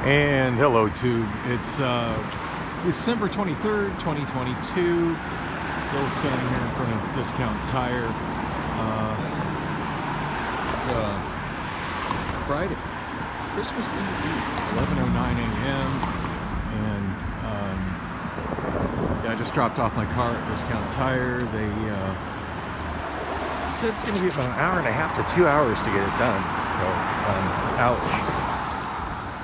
And hello tube, it's December 23rd, 2022, still sitting here in front of Discount Tire. It's Friday, Christmas Eve, 11:09 a.m. and yeah, I just dropped off my car at Discount Tire. They said it's going to be about an hour and a half to 2 hours to get it done, so ouch.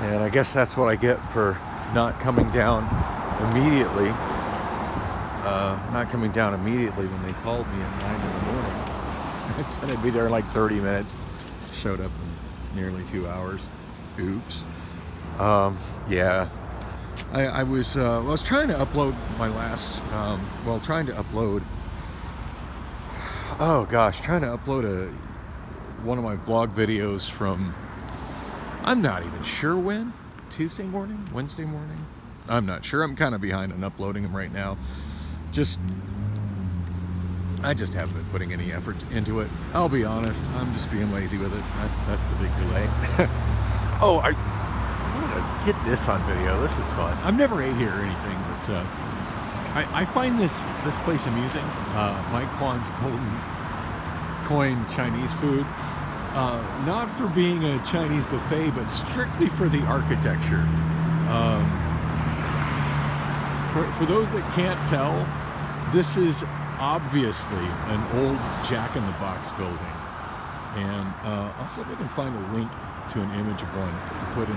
And I guess that's what I get for not coming down immediately. When they called me at 9 in the morning. I said I'd be there in like 30 minutes. Showed up in nearly 2 hours. Oops. Yeah. I was trying to upload my last, trying to upload one of my vlog videos from, I'm not even sure when, Tuesday morning, Wednesday morning, I'm not sure. I'm kind of behind on uploading them right now. I just haven't been putting any effort into it. I'll be honest, I'm just being lazy with it. That's the big delay. Oh, I want to get this on video. This is fun. I've never ate here or anything, but I find this place amusing. Mike Kwan's Golden Coin Chinese food. Not for being a Chinese buffet, but strictly for the architecture. For those that can't tell, this is obviously an old Jack-in-the-Box building. And I'll see if I can find a link to an image of one to put in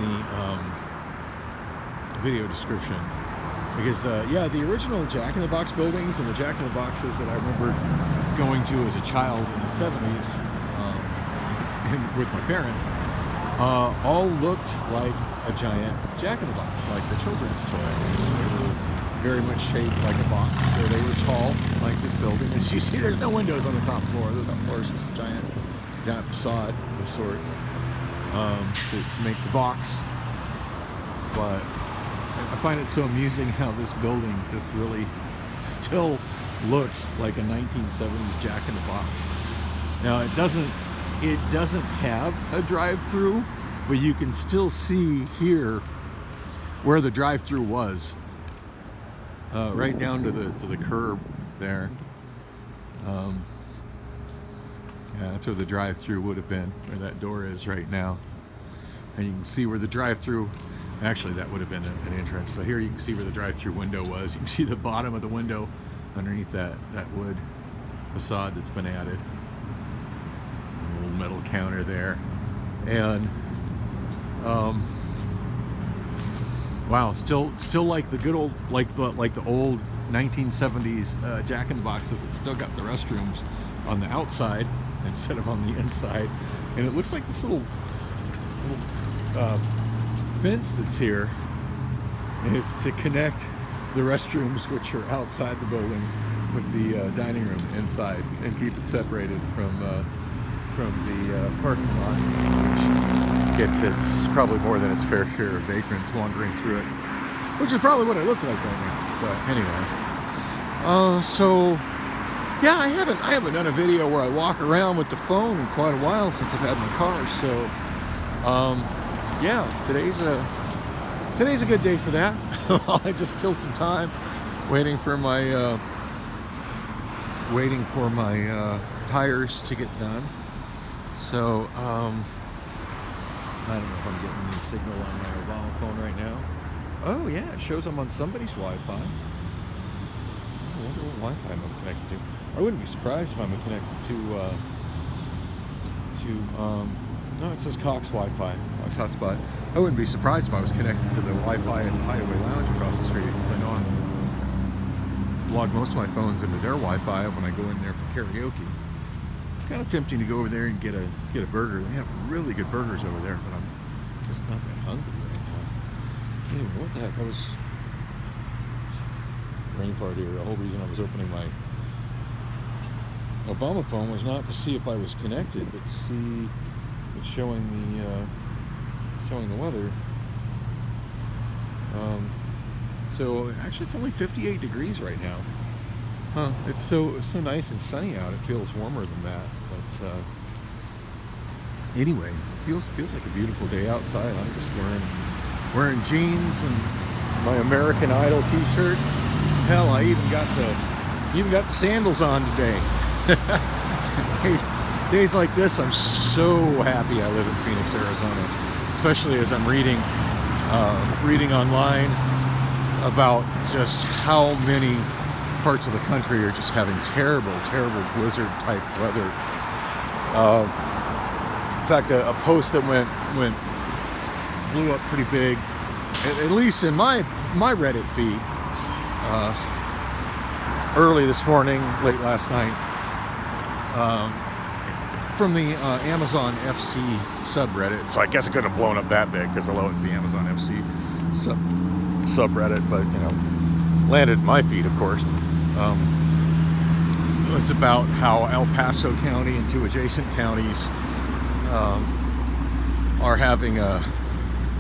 the video description. Because yeah, the original Jack-in-the-Box buildings and the Jack-in-the-Boxes that I remember going to as a child in the 70s with my parents all looked like a giant Jack-in-the-Box, like the children's toy. They were very much shaped like a box, so they were tall like this building. As you see, there's no windows on the top floor. The top floor is just a giant facade of sorts to make the box. But I find it so amusing how this building just really still looks like a 1970s Jack-in-the-Box. Now it doesn't have a drive-through, but you can still see here where the drive-through was, right down to the curb there. Yeah, that's where the drive-through would have been, where that door is right now. And you can see where the drive-through, actually that would have been an entrance, but here you can see where the drive-through window was. You can see the bottom of the window underneath that wood facade that's been added. A little metal counter there. And wow, still like the good old, like the old 1970s Jack-in-the-Boxes that still got the restrooms on the outside instead of on the inside. And it looks like this little fence that's here is to connect the restrooms, which are outside the building, with the dining room inside, and keep it separated from the parking lot, which gets its probably more than its fair share of vagrants wandering through it, which is probably what I look like right now. But anyway, so yeah, I haven't done a video where I walk around with the phone in quite a while since I've had my car. So yeah, today's a good day for that. I just kill some time waiting for my tires to get done. So I don't know if I'm getting any signal on my Obamaphone right now. Oh yeah, it shows I'm on somebody's Wi-Fi. I wonder what Wi-Fi I'm connected to. I wouldn't be surprised if I'm connected to no, it says Cox Wi-Fi, Cox hotspot. I wouldn't be surprised if I was connected to the Wi-Fi in Hideaway Lounge across the street, because I know I log most of my phones into their Wi-Fi when I go in there for karaoke. It's kind of tempting to go over there and get a burger. They have really good burgers over there, but I'm just not that hungry right now. Anyway, what the heck? I was brain fart here. The whole reason I was opening my Obamaphone was not to see if I was connected, but to see if it's showing the weather. So actually it's only 58 degrees right now. Huh, it's so nice and sunny out. It feels warmer than that, but Anyway, feels like a beautiful day outside. I'm just wearing jeans and my American Idol T-shirt. Hell, I even got the sandals on today. Days like this, I'm so happy I live in Phoenix, Arizona, especially as I'm reading online about just how many parts of the country are just having terrible blizzard type weather. In fact, a post that blew up pretty big, at least in my Reddit feed, early this morning, late last night, from the Amazon FC subreddit. So I guess it couldn't have blown up that big because although it's the Amazon FC subreddit, but you know, landed in my feed, of course. It was about how El Paso County and two adjacent counties are having a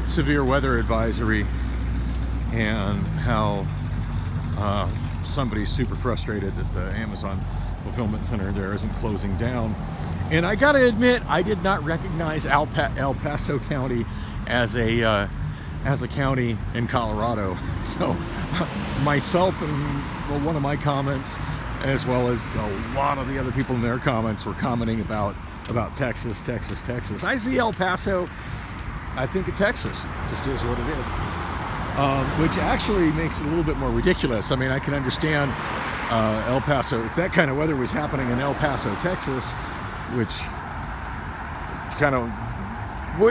severe weather advisory, and how somebody's super frustrated that the Amazon fulfillment center there isn't closing down. And I gotta admit, I did not recognize El Paso County as a county in Colorado. So myself and one of my comments, as well as a lot of the other people in their comments, were commenting about Texas. I see El Paso, I think of Texas. Just is what it is. Which actually makes it a little bit more ridiculous. I mean, I can understand El Paso, if that kind of weather was happening in El Paso, Texas, which kind of,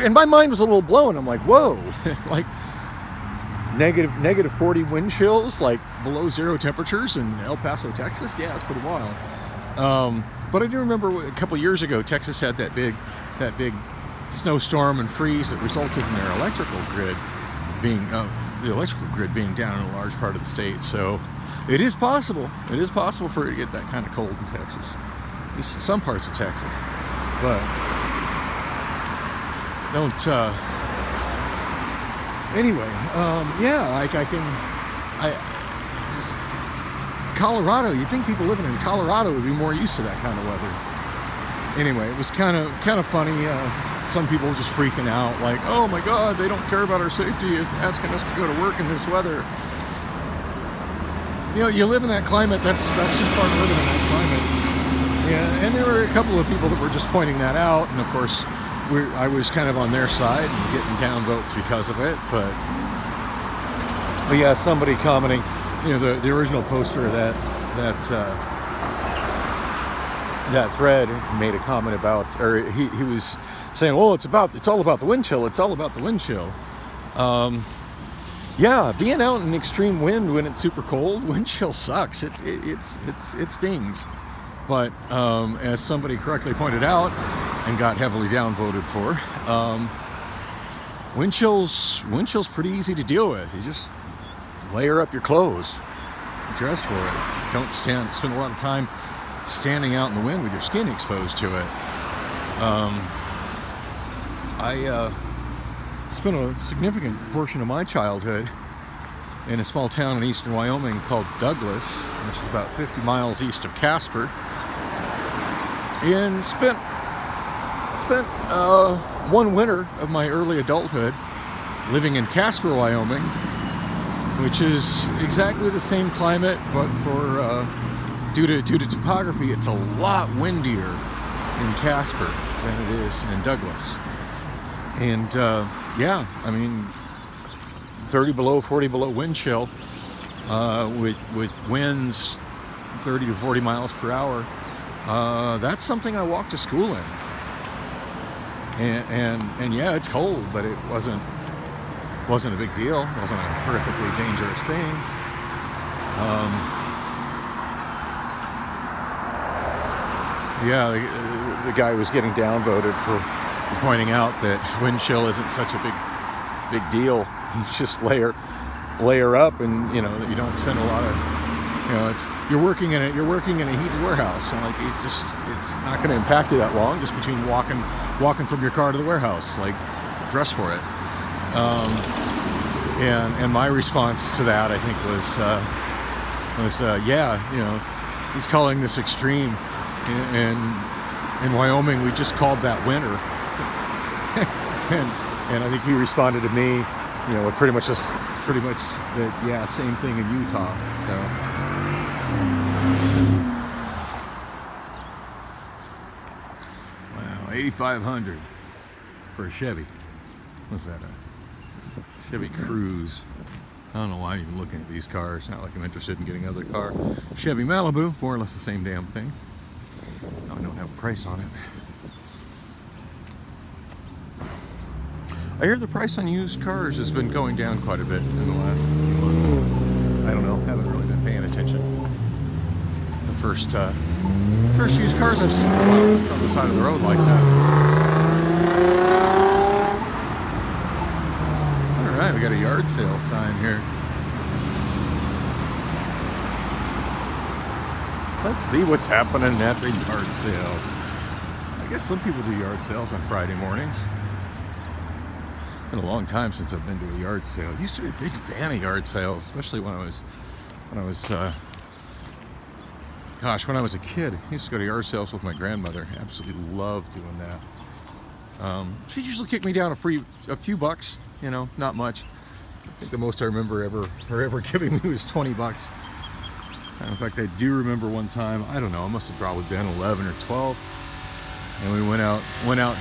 and my mind was a little blown. I'm like, whoa, like negative 40 wind chills, like below zero temperatures in El Paso, Texas. Yeah, it's pretty wild. But I do remember a couple years ago, Texas had that big snowstorm and freeze that resulted in their electrical grid being down in a large part of the state. So it is possible for it to get that kind of cold in Texas, at least in some parts of Texas. But don't anyway, yeah, Colorado, you'd think people living in Colorado would be more used to that kind of weather. Anyway, it was kind of funny. Some people just freaking out, like, oh my God, they don't care about our safety, asking us to go to work in this weather. You know, you live in that climate, that's just part of living in that climate. Yeah, and there were a couple of people that were just pointing that out, and of course, I was kind of on their side and getting down votes because of it, but yeah, somebody commenting, you know, the original poster of that thread made a comment about, or he was saying, well, it's all about the wind chill. It's all about the wind chill. Yeah, being out in extreme wind when it's super cold, wind chill sucks. It stings. But as somebody correctly pointed out and got heavily downvoted for, wind chill's pretty easy to deal with. You just layer up your clothes, dress for it. Don't spend a lot of time standing out in the wind with your skin exposed to it. I spent a significant portion of my childhood in a small town in eastern Wyoming called Douglas, which is about 50 miles east of Casper, and spent one winter of my early adulthood living in Casper, Wyoming, which is exactly the same climate, but for due to topography, it's a lot windier in Casper than it is in Douglas. And yeah, I mean, 30 below, 40 below wind chill, with winds 30 to 40 miles per hour. That's something I walked to school in. And yeah, it's cold, but it wasn't a big deal. It wasn't a horrifically dangerous thing. Yeah, the guy was getting downvoted for pointing out that wind chill isn't such a big deal. You just layer up, and you know that you don't spend a lot of, you know, you're working in a heated warehouse, and like it's not going to impact you that long, just between walking from your car to the warehouse. Like, dress for it. And my response to that, I think, was yeah, you know, he's calling this extreme. In Wyoming, we just called that winter. and I think he responded to me, you know, with pretty much that, yeah, same thing in Utah. So wow, 8,500 for a Chevy. What's that? A Chevy Cruze. I don't know why I'm even looking at these cars. Not like I'm interested in getting another car. Chevy Malibu, more or less the same damn thing. I don't have a price on it. I hear the price on used cars has been going down quite a bit in the last few months. I don't know, haven't really been paying attention. The first used cars I've seen go out on the side of the road like that. All right, we got a yard sale sign here. Let's see what's happening at the yard sale. I guess some people do yard sales on Friday mornings. Been a long time since I've been to a yard sale. I used to be a big fan of yard sales, especially when I was a kid. I used to go to yard sales with my grandmother. Absolutely loved doing that. She'd usually kick me down a few bucks, you know, not much. I think the most I remember ever giving me was 20 bucks. In fact, I do remember one time, I don't know, it must have probably been 11 or 12. And we went out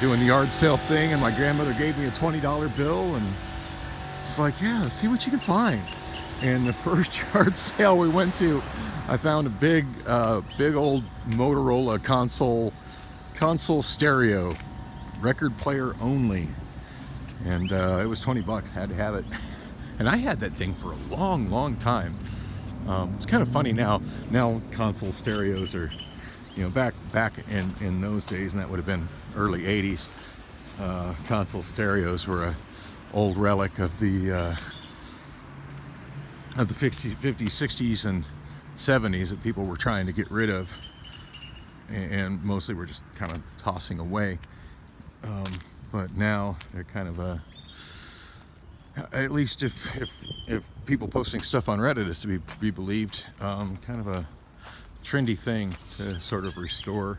doing the yard sale thing, and my grandmother gave me a $20 bill, and she's like, yeah, see what you can find. And the first yard sale we went to, I found a big old Motorola console stereo, record player only, and it was 20 bucks. Had to have it, and I had that thing for a long time. It's kind of funny now. Now console stereos are, you know, back in those days, and that would have been early 80s. Console stereos were a old relic of the 50s, 60s, and 70s that people were trying to get rid of, and mostly were just kind of tossing away. But now they're kind of at least if people posting stuff on Reddit is to be believed, kind of a trendy thing to sort of restore.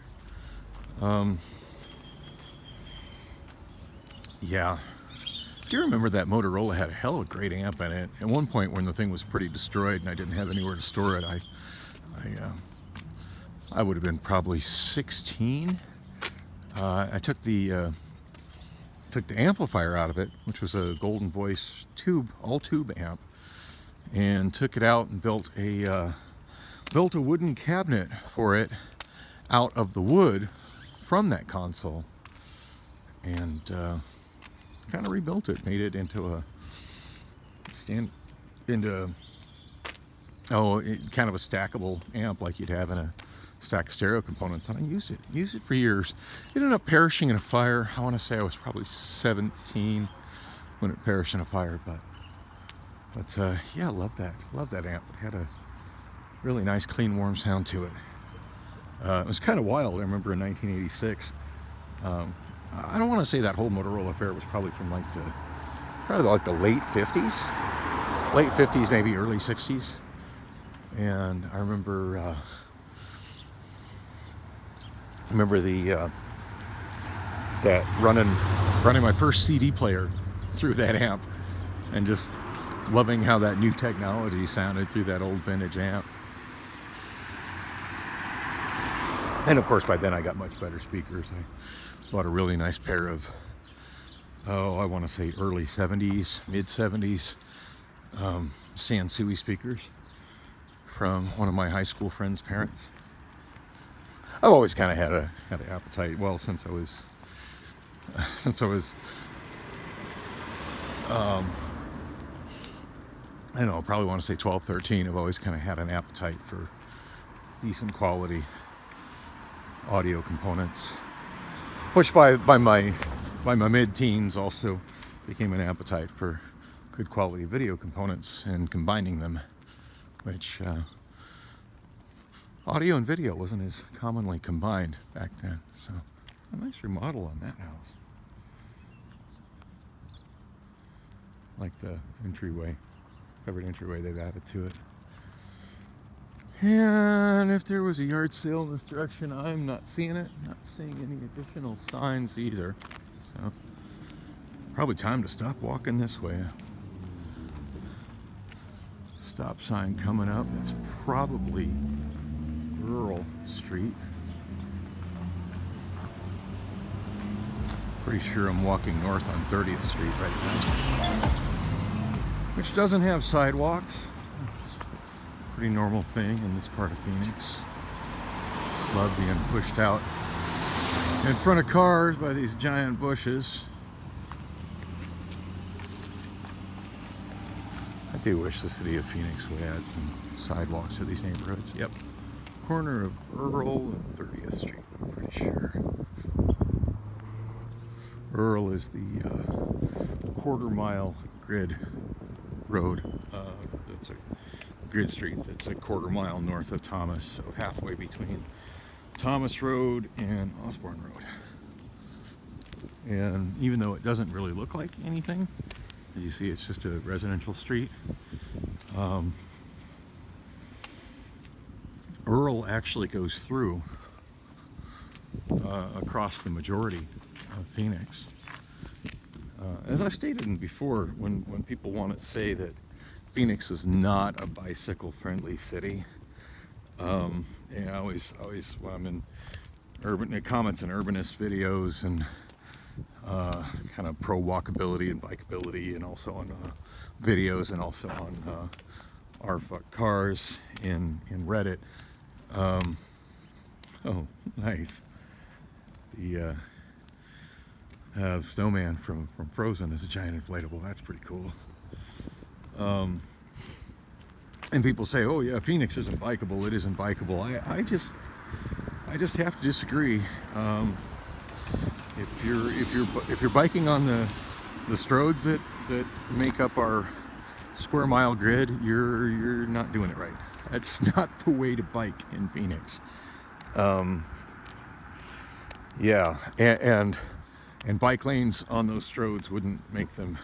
Yeah, do you remember that Motorola had a hell of a great amp in it? At one point when the thing was pretty destroyed and I didn't have anywhere to store it, I would have been probably 16. I took the amplifier out of it, which was a Golden Voice all tube amp, and took it out and built a wooden cabinet for it out of the wood from that console, and kind of rebuilt it, made it into kind of a stackable amp like you'd have in a stack of stereo components, and I used it for years. It ended up perishing in a fire. I want to say I was probably 17 when it perished in a fire, but yeah, I love that amp. It had a really nice, clean, warm sound to it. It was kind of wild. I remember in 1986. I don't want to say that whole Motorola affair was probably from like the late 50s, maybe early 60s. And I remember that running my first CD player through that amp, and just loving how that new technology sounded through that old vintage amp. And of course, by then I got much better speakers. I bought a really nice pair of, I want to say early 70s, mid 70s Sansui speakers from one of my high school friends' parents. I've always kind of had an appetite. Well, since I was I don't know, probably want to say 12, 13. I've always kind of had an appetite for decent quality audio components, which by my mid-teens also became an appetite for good quality video components and combining them, which audio and video wasn't as commonly combined back then. So a nice remodel on that house. Like the entryway, covered entryway they've added to it. And if there was a yard sale in this direction, I'm not seeing it. Not seeing any additional signs either. So Probably time to stop walking this way. Stop sign coming up. It's probably Rural Street. Pretty sure I'm walking north on 30th Street right now, which doesn't have sidewalks. It's a pretty normal thing in this part of Phoenix. Just love being pushed out in front of cars by these giant bushes. I do wish the city of Phoenix would add some sidewalks to these neighborhoods. Yep. Corner of Earl and 30th Street, I'm pretty sure. Earl is the quarter-mile grid road. That's a grid street that's a quarter-mile north of Thomas, so halfway between Thomas Road and Osborne Road. And even though it doesn't really look like anything, as you see, it's just a residential street. Earl actually goes through across the majority of Phoenix. As I've stated before, when people want to say that Phoenix is not a bicycle-friendly city, and I always when I'm in urban comments and urbanist videos and kind of pro walkability and bikeability, and also on videos and also on R-Fuck Cars in Reddit. Oh, nice. The snowman from Frozen is a giant inflatable. That's pretty cool. And people say, "Oh yeah, Phoenix isn't bikeable." It isn't bikeable. I just have to disagree. If you're biking on the stroads that make up our square mile grid, you're not doing it right. That's not the way to bike in Phoenix. Yeah, and bike lanes on those stroads wouldn't make them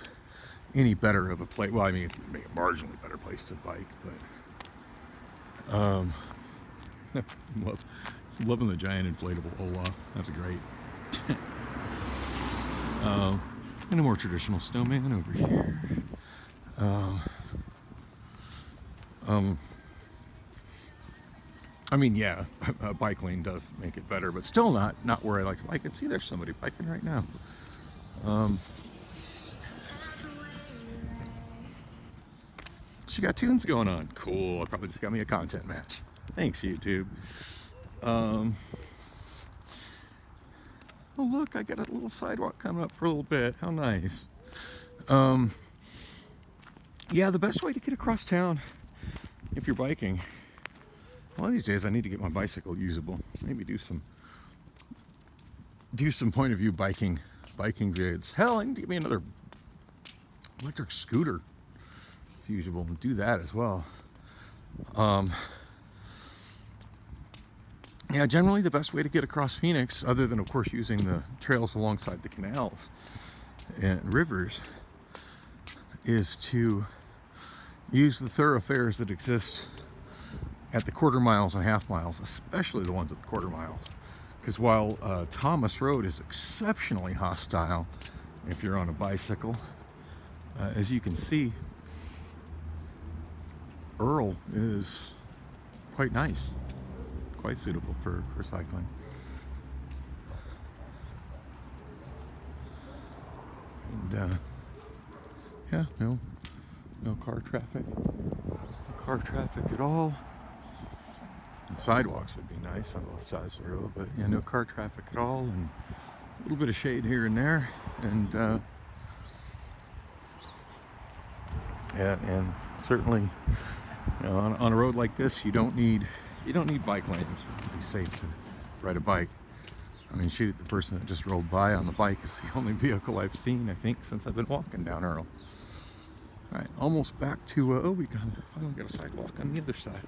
any better of a place. Well, I mean, it'd make a marginally better place to bike, but loving the giant inflatable Olaf. That's great. And a more traditional snowman over here. I mean, yeah, a bike lane does make it better, but still not where I like to bike. I can see there's somebody biking right now. She got tunes going on. Cool. I probably just got me a content match. Thanks, YouTube. Oh, look, I got a little sidewalk coming up for a little bit. How nice. Yeah, the best way to get across town if you're biking, one of these days I need to get my bicycle usable. Maybe do some point of view biking vids. Hell, I need to get me another electric scooter. It's usable, and do that as well. Yeah, generally the best way to get across Phoenix, other than of course using the trails alongside the canals and rivers, is to use the thoroughfares that exist at the quarter miles and half miles, especially the ones at the quarter miles. Because while Thomas Road is exceptionally hostile if you're on a bicycle, as you can see, Earl is quite nice, quite suitable for cycling. And yeah, no car traffic. No car traffic at all. And sidewalks would be nice on both sides of the road, but yeah, no car traffic at all, and a little bit of shade here and there, and yeah, and certainly, you know, on a road like this, you don't need bike lanes to be safe to ride a bike. I mean, shoot, the person that just rolled by on the bike is the only vehicle I've seen, I think, since I've been walking down Earl. All right, almost back to oh, we finally got a sidewalk on the other side,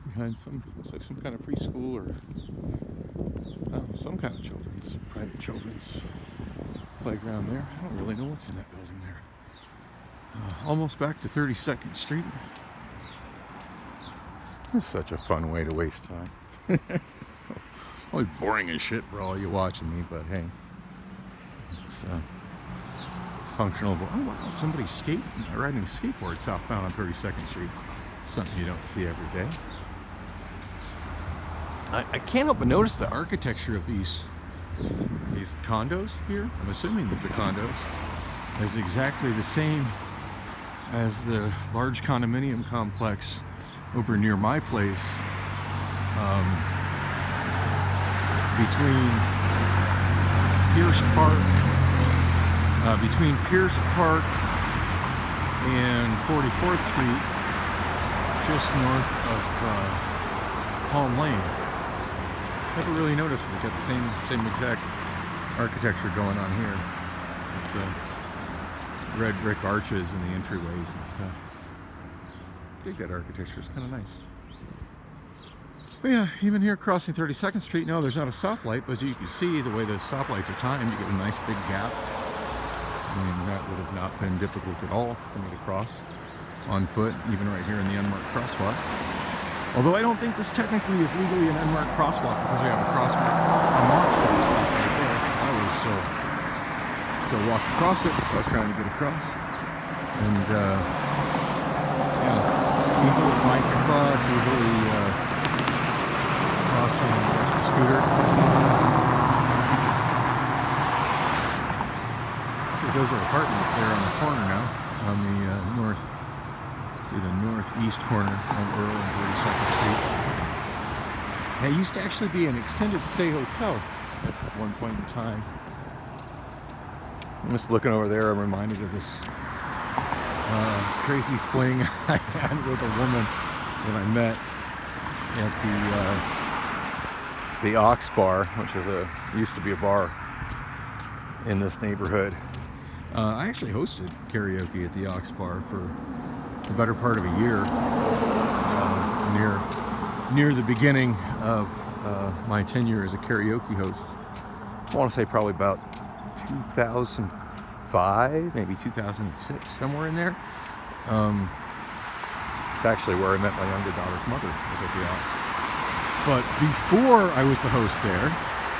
behind looks like some kind of preschool or some kind of private children's playground there. I don't really know what's in that building there. Almost back to 32nd Street. This is such a fun way to waste time. Only boring as shit for all you watching me, but hey, functional. Oh wow, somebody's riding a skateboard southbound on 32nd Street. Something you don't see every day. I can't help but notice the architecture of these condos here. I'm assuming these are condos. Is exactly the same as the large condominium complex over near my place, between Pierce Park and 44th Street, just north of Palm Lane. Never really noticed they've got the same exact architecture going on here. With the red brick arches and the entryways and stuff. I think that architecture is kind of nice. But yeah, even here crossing 32nd Street, no, there's not a stoplight, but as you can see, the way the stoplights are timed, you get a nice big gap. I mean, that would have not been difficult at all for me to cross on foot, even right here in the unmarked crosswalk. Although I don't think this technically is legally an unmarked crosswalk because we have a marked crosswalk right there. I was still walked across it. I was trying to get across, and yeah, easily biked across, easily crossing a scooter. So those are apartments there on the corner now, on the northeast corner of Earl and 32nd Street. And it used to actually be an extended stay hotel at one point in time. I'm just looking over there, I'm reminded of this crazy fling I had with a woman that I met at the Ox Bar, which is used to be a bar in this neighborhood. I actually hosted karaoke at the Ox Bar for the better part of a year, near the beginning of my tenure as a karaoke host. I want to say probably about 2005, maybe 2006, somewhere in there. It's actually where I met my younger daughter's mother, was at the Ox. But before I was the host there,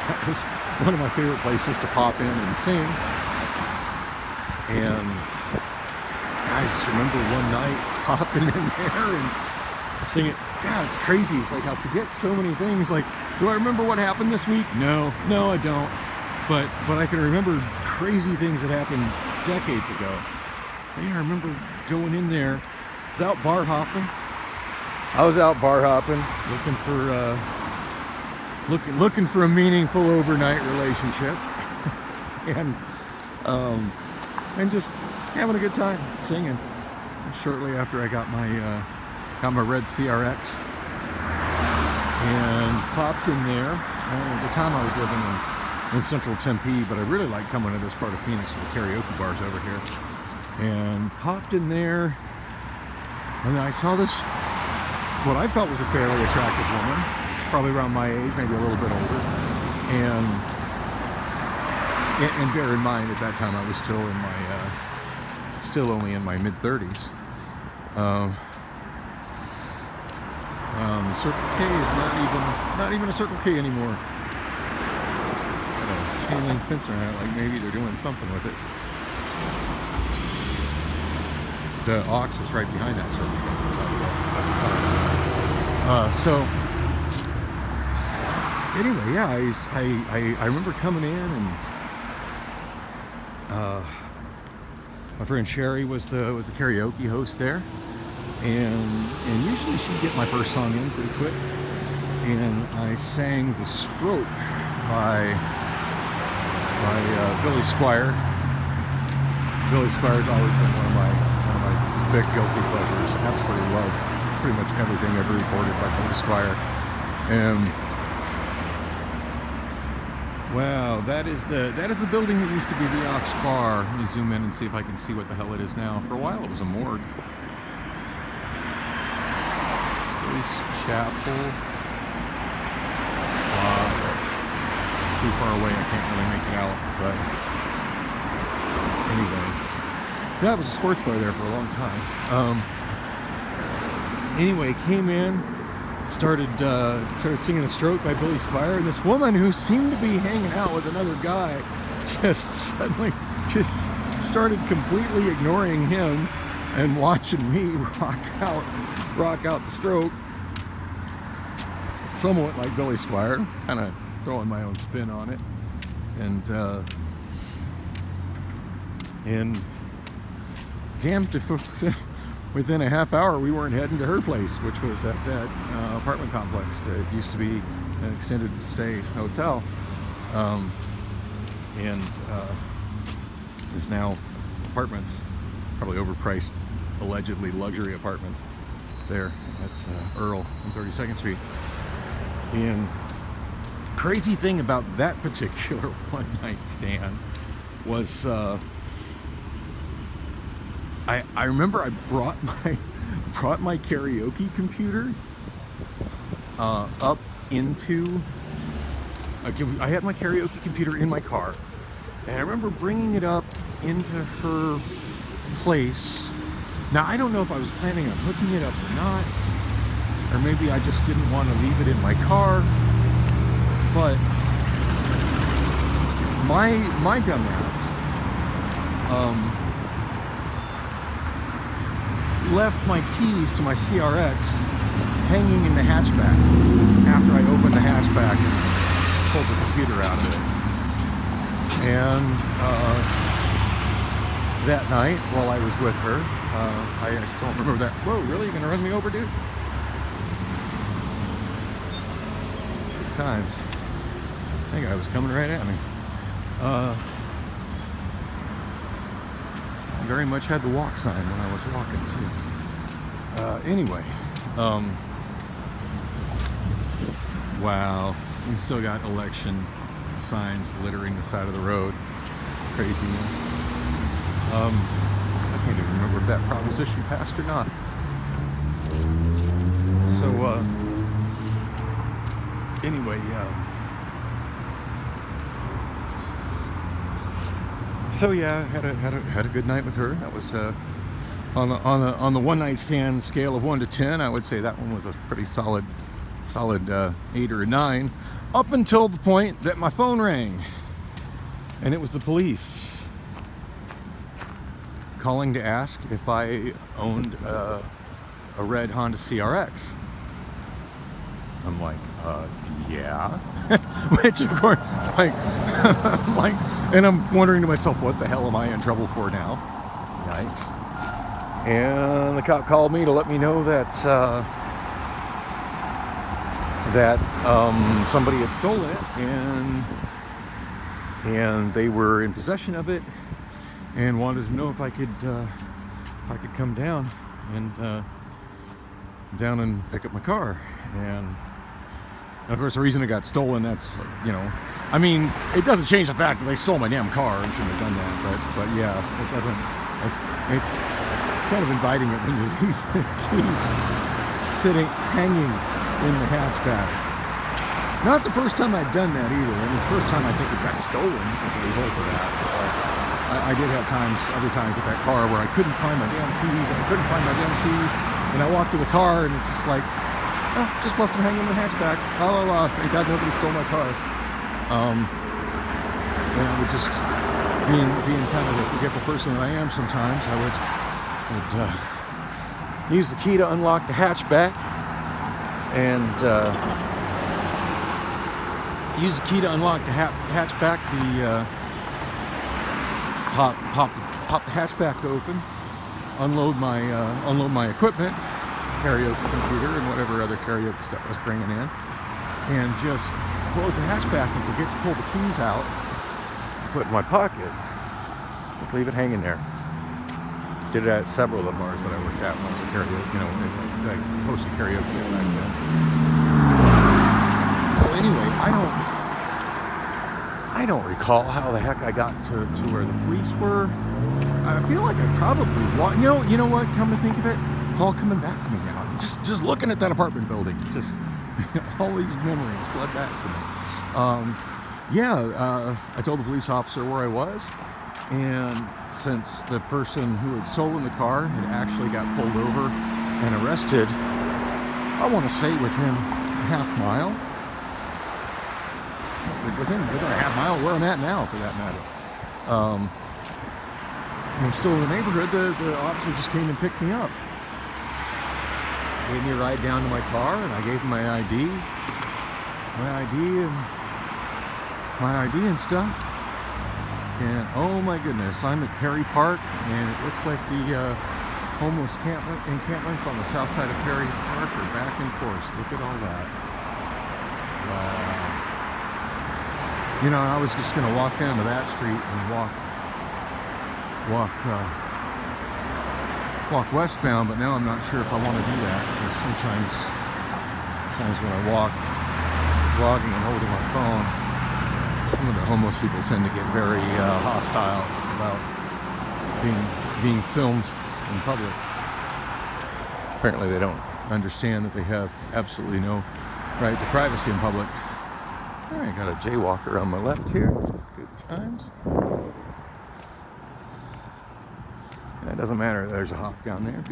that was one of my favorite places to pop in and sing. And I just remember one night popping in there and singing. God, it's crazy. It's like I forget so many things. Like, do I remember what happened this week? No, I don't. But I can remember crazy things that happened decades ago. And yeah, I remember going in there. I was out bar hopping. Looking for a meaningful overnight relationship, and just having a good time singing. Shortly after I got my red CRX and popped in there. At the time I was living in central Tempe, but I really like coming to this part of Phoenix with the karaoke bars over here. And popped in there, and I saw this, what I felt was a fairly attractive woman, probably around my age, maybe a little bit older. And bear in mind, at that time I was still in my, only in my mid-30s. The Circle K is not even a Circle K anymore. Got a chain link fence around it, like maybe they're doing something with it. The Ox was right behind that Circle K. So anyway, yeah, I remember coming in, and my friend Sherry was the karaoke host there, and usually she'd get my first song in pretty quick, and I sang "The Stroke" by Billy Squier. Billy Squier's always been one of my big guilty pleasures. Absolutely love pretty much everything ever recorded by Billy Squier. Wow, that is the building that used to be the Ox Bar. Let me zoom in and see if I can see what the hell it is now. For a while it was a morgue. Police Chapel. Too far away, I can't really make it out, but anyway. Yeah, it was a sports bar there for a long time. Anyway, came in, started singing "The Stroke" by Billy Squier, and this woman who seemed to be hanging out with another guy just suddenly started completely ignoring him and watching me rock out the stroke. Somewhat like Billy Squier, kind of throwing my own spin on it. And damned if within a half hour we weren't heading to her place, which was at that apartment complex that used to be an extended stay hotel, and is now apartments, probably overpriced, allegedly luxury apartments there. That's Earl on 32nd Street. And crazy thing about that particular one night stand was I remember I brought my karaoke computer up into I had my karaoke computer in my car, and I remember bringing it up into her place. Now I don't know if I was planning on hooking it up or not, or maybe I just didn't want to leave it in my car, but my dumbass left my keys to my CRX hanging in the hatchback after I opened the hatchback and pulled the computer out of it. And that night, while I was with her, I still remember that. Whoa, really? You're gonna run me over, dude? Good times. I think I was coming right at me. Very much had the walk sign when I was walking too. Anyway, wow, we still got election signs littering the side of the road. Craziness. I can't even remember if that proposition passed or not. So anyway, so yeah, had a good night with her. That was on the one night stand scale of 1 to 10. I would say that one was a pretty solid 8 or a 9, up until the point that my phone rang, and it was the police calling to ask if I owned a red Honda CRX. I'm like, yeah. Which of course, like, and I'm wondering to myself, what the hell am I in trouble for now? Yikes. And the cop called me to let me know that somebody had stolen it, and they were in possession of it, and wanted to know if I could come down and pick up my car. And of course, the reason it got stolen, that's, you know, I mean, it doesn't change the fact that they stole my damn car. I shouldn't have done that, but yeah, it doesn't. It's kind of inviting it when you leave the keys hanging in the hatchback. Not the first time I'd done that either. I mean, the first time I think it got stolen as a result of that. I did have other times with that car where I couldn't find my damn keys, and I walked to the car, and it's just like, oh, just left them hanging in the hatchback. Oh, thank God nobody stole my car. And I would just, being kind of a forgetful person that I am sometimes, I would use the key to unlock the hatchback, and use the key to unlock the hatchback. Pop the hatchback open, unload my equipment, karaoke computer and whatever other karaoke stuff I was bringing in, and just close the hatchback and forget to pull the keys out, put it in my pocket, just leave it hanging there. Did it at several of the bars that I worked at when I was a karaoke, I hosted karaoke back then. So anyway, I don't recall how the heck I got to where the police were. I feel like I probably walked. You know what? Come to think of it, it's all coming back to me now. Just looking at that apartment building, just all these memories flood back to me. I told the police officer where I was, and since the person who had stolen the car had actually got pulled over and arrested, I want to say within a half mile. Within a half mile where I'm at now, for that matter. I'm still in the neighborhood. The officer just came and picked me up. Gave me a ride down to my car, and I gave him my ID. My ID and stuff. And oh my goodness, I'm at Perry Park, and it looks like the homeless encampments on the south side of Perry Park are back in force. Look at all that. Wow. You know, I was just going to walk down to that street and walk westbound, but now I'm not sure if I want to do that, because sometimes when I walk vlogging and holding my phone, some of the homeless people tend to get very hostile about being filmed in public. Apparently they don't understand that they have absolutely no right to privacy in public. All right, got a jaywalker on my left here. Good times. It doesn't matter. There's a hawk down there.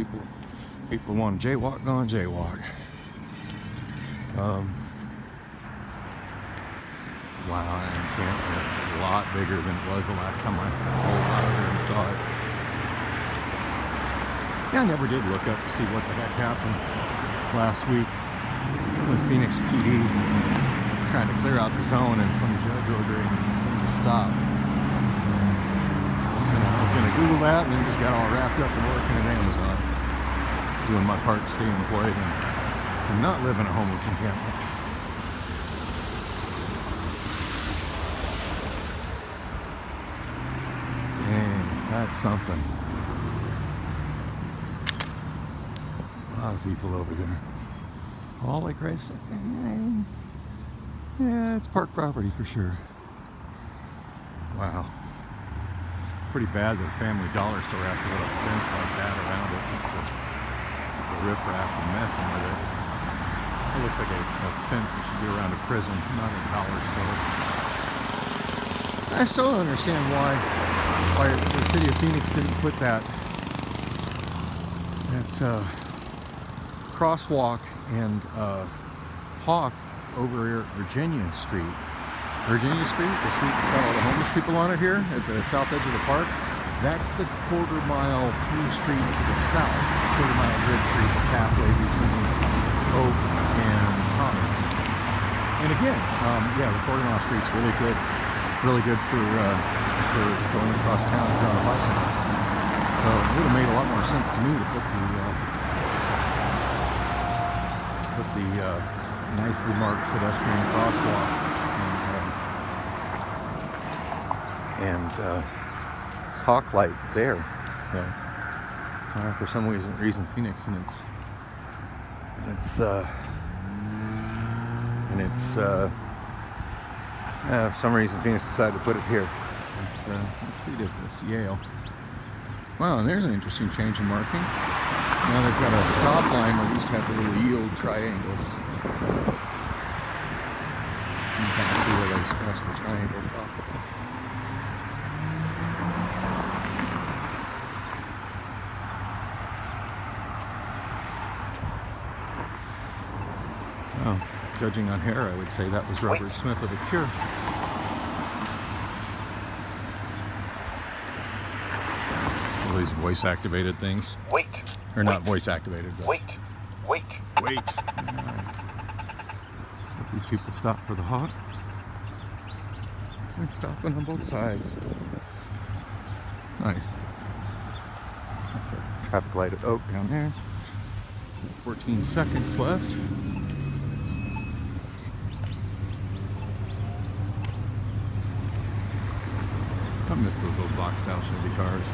People want to jaywalk, go on jaywalk. Wow, encampment is a lot bigger than it was the last time I pulled out of there and saw it. Yeah, I never did look up to see what the heck happened last week with Phoenix PD trying to clear out the zone and some judge ordering them to stop. I was gonna Google that, and then just got all wrapped up in working at Amazon, doing my part to stay employed and not live in a homeless encampment. Dang, that's something. A lot of people over there. All like crazy. Yeah, it's park property for sure. Wow. Pretty bad that a Family Dollar store has to put a fence like that around it just to keep the riffraff from messing with it. It looks like a fence that should be around a prison, not a dollar store. I still don't understand why the city of Phoenix didn't put that crosswalk and hawk over here at Virginia Street. Virginia Street, the street that's got all the homeless people on it here at the south edge of the park, that's the quarter-mile through street to the south, quarter-mile grid street that's halfway between Oak and Thomas. And again, yeah, the quarter-mile street's really good for going across town if you're on a bicycle. So it would have made a lot more sense to me to put the nicely marked pedestrian crosswalk and hawk light there. For some reason Phoenix and for some reason Phoenix decided to put it here. What street is this? Yale. Wow, and there's an interesting change in markings. Now they've got a stop line where they used to have the little yield triangles. You can kind of see where they scratch the triangles off. Oh, judging on hair, I would say that was Robert Smith of The Cure. All these voice-activated things. Wait. Or not voice-activated, but... Wait. So these people stop for the hawk. They're stopping on both sides. Nice. That's a traffic light at Oak down there. 14 seconds left. I miss those old box-style Chevy cars.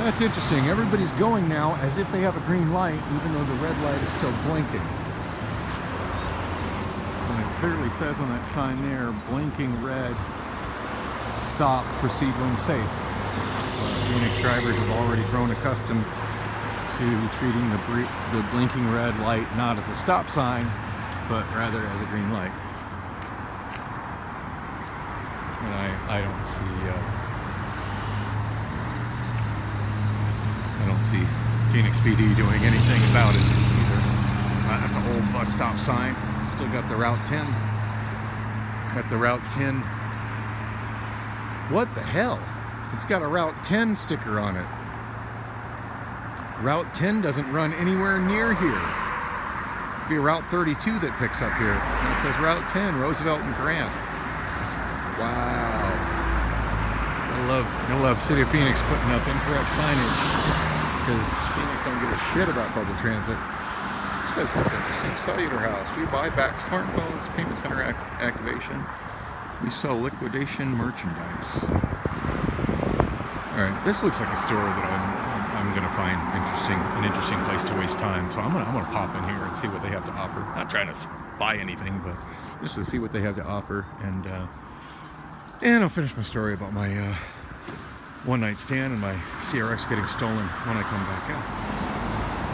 That's interesting. Everybody's going now as if they have a green light, even though the red light is still blinking. And it clearly says on that sign there, blinking red, stop, proceed when safe. Phoenix drivers have already grown accustomed to treating the blinking red light not as a stop sign, but rather as a green light. And I don't see Phoenix PD doing anything about it either. That's an old bus stop sign. Still got the Route 10 at the Route 10. What the hell? It's got a Route 10 sticker on it. Route 10 doesn't run anywhere near here. It'd be a Route 32 that picks up here. And it says Route 10, Roosevelt and Grant. Wow. I love City of Phoenix putting up incorrect signage, because Phoenix don't give a shit about public transit. This place looks interesting. Cellular House. We buy back smartphones, payment center activation. We sell liquidation merchandise. All right, this looks like a store that I'm gonna find an interesting place to waste time. So I'm gonna pop in here and see what they have to offer. Not trying to buy anything, but just to see what they have to offer, and I'll finish my story about my one-night stand and my CRX getting stolen when I come back out.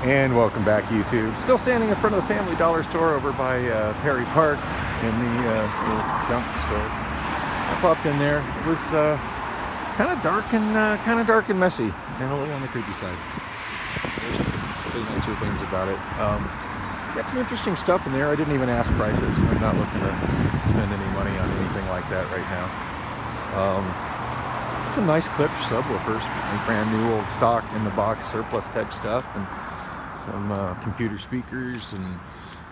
And welcome back, YouTube. Still standing in front of the Family Dollar store over by Perry Park in the little junk store. I popped in there. It was kind of dark and messy, and a little on the creepy side. I wish I could say nicer things about it. Got some interesting stuff in there. I didn't even ask prices. I'm not looking to spend any money on anything like that right now. Some nice clipped subwoofers, like brand new old stock in the box surplus type stuff, and some computer speakers, and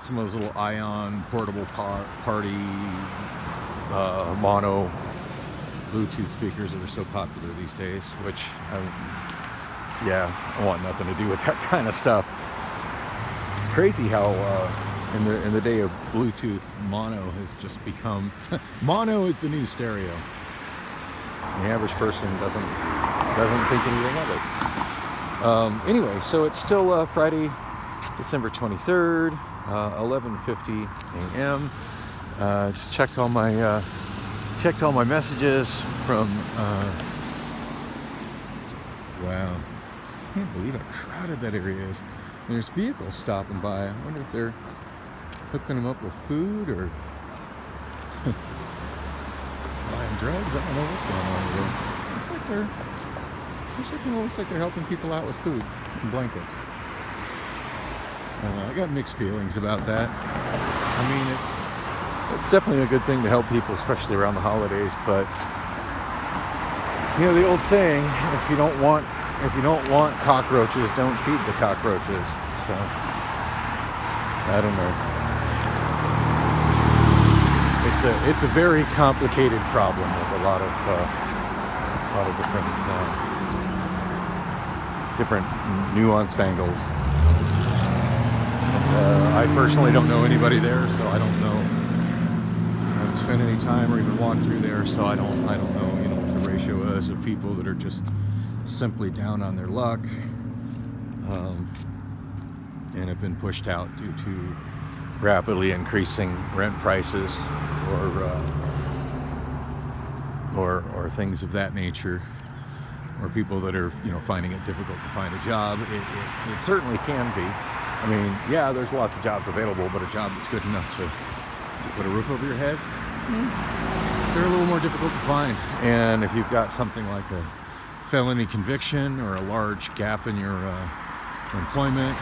some of those little Ion portable party mono Bluetooth speakers that are so popular these days, which I want nothing to do with that kind of stuff. It's crazy how in the day of Bluetooth, mono has just become mono is the new stereo. The average person doesn't think anything of it. Anyway, so it's still Friday, December 23rd, 11:50 a.m. Just checked all my messages from. Wow, just can't believe how crowded that area is. And there's vehicles stopping by. I wonder if they're hooking them up with food or buying drugs. I don't know what's going on here. Looks like they're helping people out with food and blankets. I got mixed feelings about that. I mean, it's definitely a good thing to help people, especially around the holidays. But you know the old saying: if you don't want cockroaches, don't feed the cockroaches. So I don't know. It's a very complicated problem with a lot of different nuanced angles. I personally don't know anybody there, so I don't know. I haven't spent any time or even walked through there, so I don't know, what the ratio is of people that are just simply down on their luck, and have been pushed out due to rapidly increasing rent prices or things of that nature, or people that are finding it difficult to find a job. It certainly can be. I mean, yeah, there's lots of jobs available, but a job that's good enough to put a roof over your head, they're a little more difficult to find. And if you've got something like a felony conviction or a large gap in your employment,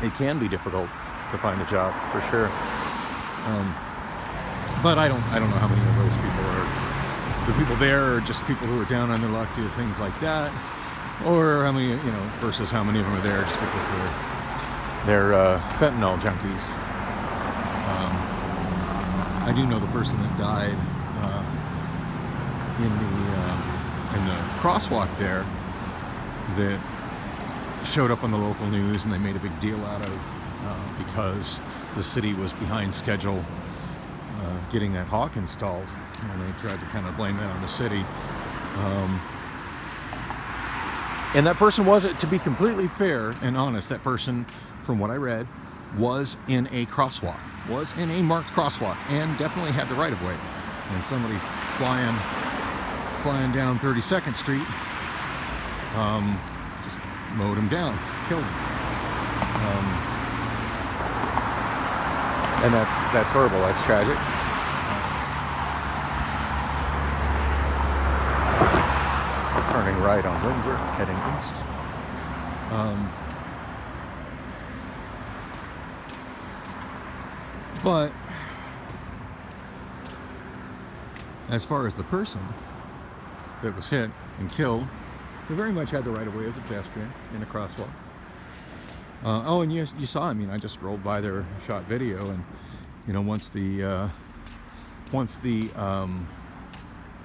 it can be difficult to find a job for sure. But I don't know how many of those people are the people there, or just people who are down on their luck due to things like that, or how many, versus how many of them are there just because they're fentanyl junkies. I do know the person that died in the crosswalk there that showed up on the local news, and they made a big deal out of because the city was behind schedule getting that hawk installed, and they tried to kind of blame that on the city. And that person wasn't, to be completely fair and honest, that person, from what I read, was in a crosswalk, was in a marked crosswalk, and definitely had the right of way. And somebody flying down 32nd Street just mowed him down, killed him. And that's horrible. That's tragic. Turning right on Windsor, heading east. But as far as the person that was hit and killed, they very much had the right of way as a pedestrian in a crosswalk. Oh, and you saw, I mean, I just rolled by their shot video, and once the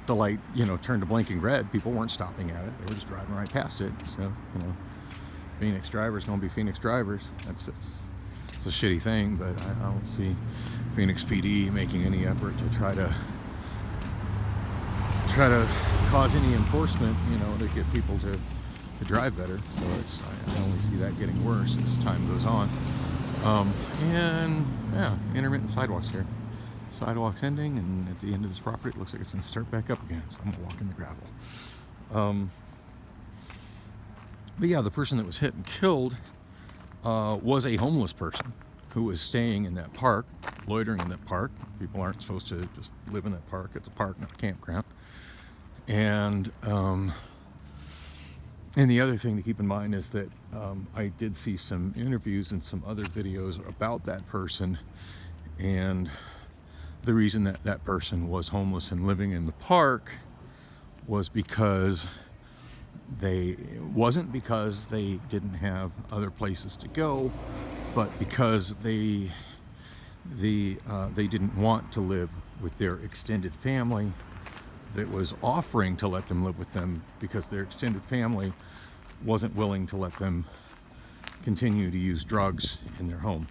light turned to blinking red, people weren't stopping at it. They were just driving right past it. So Phoenix drivers gonna be Phoenix drivers. It's a shitty thing, but I don't see Phoenix PD making any effort to try to cause any enforcement, to get people to drive better. So I only see that getting worse as time goes on. And yeah, intermittent sidewalks here. Sidewalks ending, and at the end of this property, it looks like it's going to start back up again. So I'm gonna walk in the gravel. But yeah, the person that was hit and killed was a homeless person who was staying in that park, loitering in that park. People aren't supposed to just live in that park. It's a park, not a campground. And the other thing to keep in mind is that I did see some interviews and some other videos about that person, and the reason that that person was homeless and living in the park was because wasn't because they didn't have other places to go, but because they didn't want to live with their extended family that was offering to let them live with them, because their extended family wasn't willing to let them continue to use drugs in their home.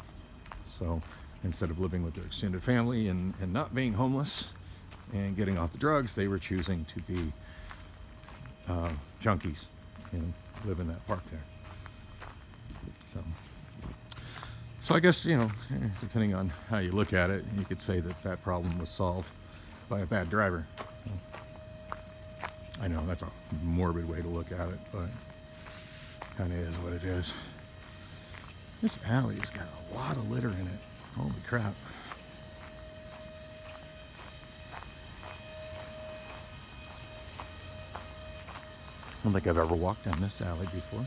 So instead of living with their extended family and not being homeless and getting off the drugs, they were choosing to be junkies and live in that park there. So I guess, depending on how you look at it, you could say that that problem was solved by a bad driver. I know that's a morbid way to look at it, but kind of is what it is. This alley's got a lot of litter in it. Holy crap. I don't think I've ever walked down this alley before.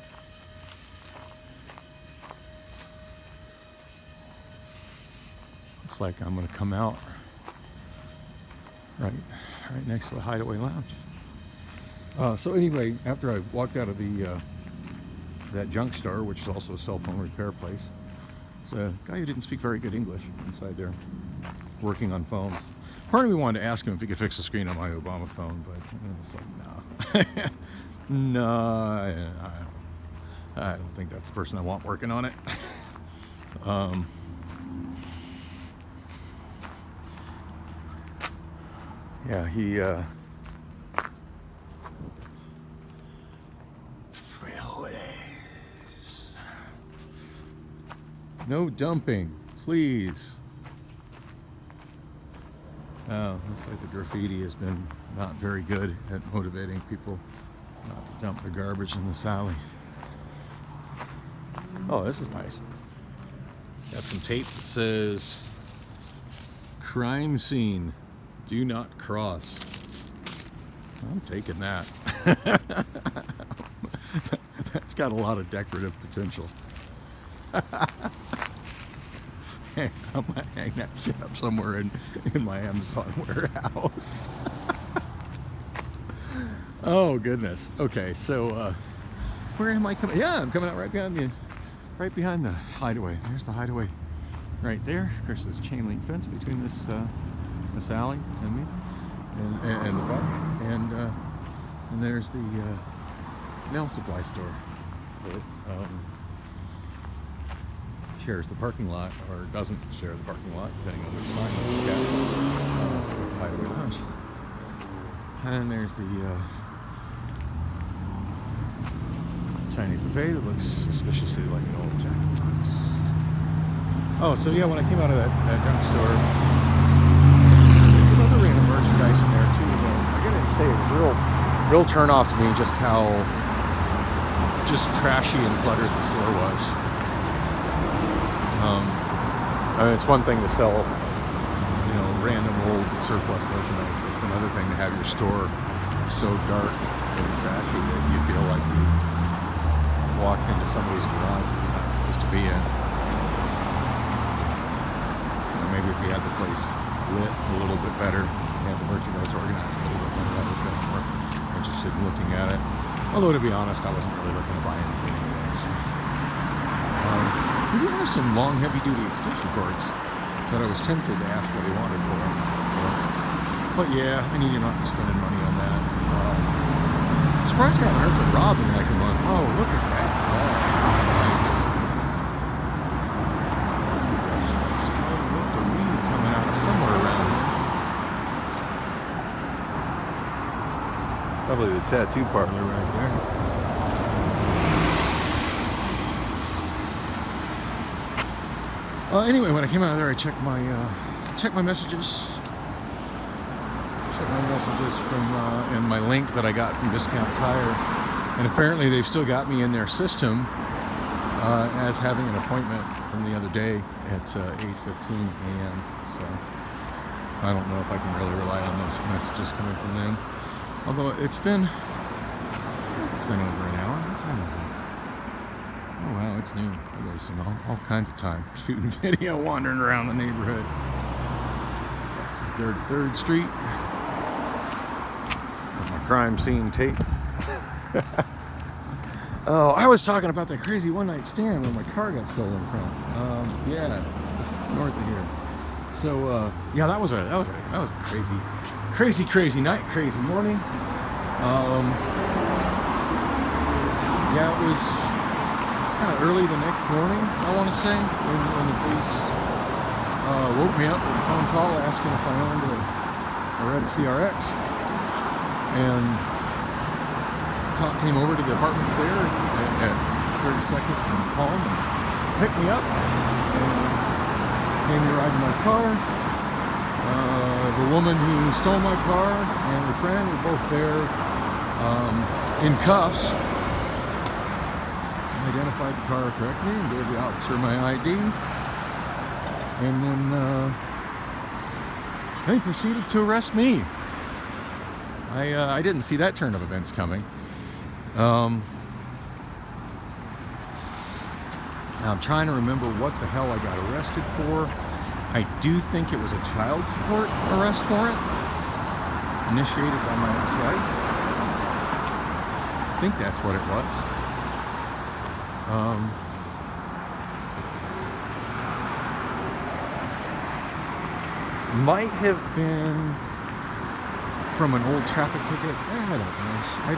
Looks like I'm going to come out right next to the Hideaway Lounge. So anyway, after I walked out of that junk store, which is also a cell phone repair place, there's a guy who didn't speak very good English inside there, working on phones. Part of me wanted to ask him if he could fix the screen on my Obamaphone, but it's like, no. No, I don't think that's the person I want working on it. Yeah, he no dumping, please. Oh, looks like the graffiti has been not very good at motivating people not to dump their garbage in this alley. Oh, this is nice. Got some tape that says, "Crime scene, do not cross." I'm taking that. That's got a lot of decorative potential. Hey, I'm gonna hang that shit up somewhere in my Amazon warehouse. Oh goodness. Okay, so where am I coming? Yeah, I'm coming out right behind the Hideaway. There's the Hideaway right there. Of course, there's a chain link fence between this alley and me and the bar, and there's the nail supply store that shares the parking lot, or doesn't share the parking lot, depending on which side you look at, with the Hideaway Lounge. And there's the Chinese buffet that looks suspiciously like an old Jack in the Box. Oh, so yeah, when I came out of that junk store, there's some other random merchandise in there too. I gotta say, it was a real turn off to me just how trashy and cluttered the store was. I mean, it's one thing to sell, random old surplus merchandise. It's another thing to have your store so dark and trashy that you feel like you walked into somebody's garage that you're not supposed to be in. Maybe if you had the place lit a little bit better, had the merchandise organized a little bit better, I would have been more interested in looking at it. Although, to be honest, I wasn't really looking to buy anything anyway. So. We do have some long, heavy-duty extension cords that I was tempted to ask what he wanted for them. But yeah, I need not be spending money on that. Surprised I haven't heard from Rob in like a month. Oh, look at that. Oh, nice. Lift a weed coming out of somewhere around here. Probably the tattoo parlor right there. Anyway, when I came out of there, I checked my messages. Checked my messages from and my link that I got from Discount Tire, and apparently they've still got me in their system as having an appointment from the other day at 8:15 a.m. So I don't know if I can really rely on those messages coming from them. Although it's been over an hour. What time is it? Oh wow, it's noon. I'm wasting all kinds of time shooting video, wandering around the neighborhood. 3rd Street with my crime scene tape. Oh, I was talking about that crazy one-night stand where my car got stolen from. Yeah, just north of here. So yeah, that was a crazy night, crazy morning. Yeah, it was kind of early the next morning, I want to say, when the police woke me up with a phone call asking if I owned a red CRX. And the cop came over to the apartments there at 32nd and Palm and picked me up and gave me a ride in my car. The woman who stole my car and her friend were both there in cuffs. Identified the car correctly and gave the officer my ID, and then they proceeded to arrest me. I didn't see that turn of events coming. I'm trying to remember what the hell I got arrested for. I do think it was a child support arrest warrant initiated by my ex-wife. I think that's what it was. Might have been from an old traffic ticket. I don't know. I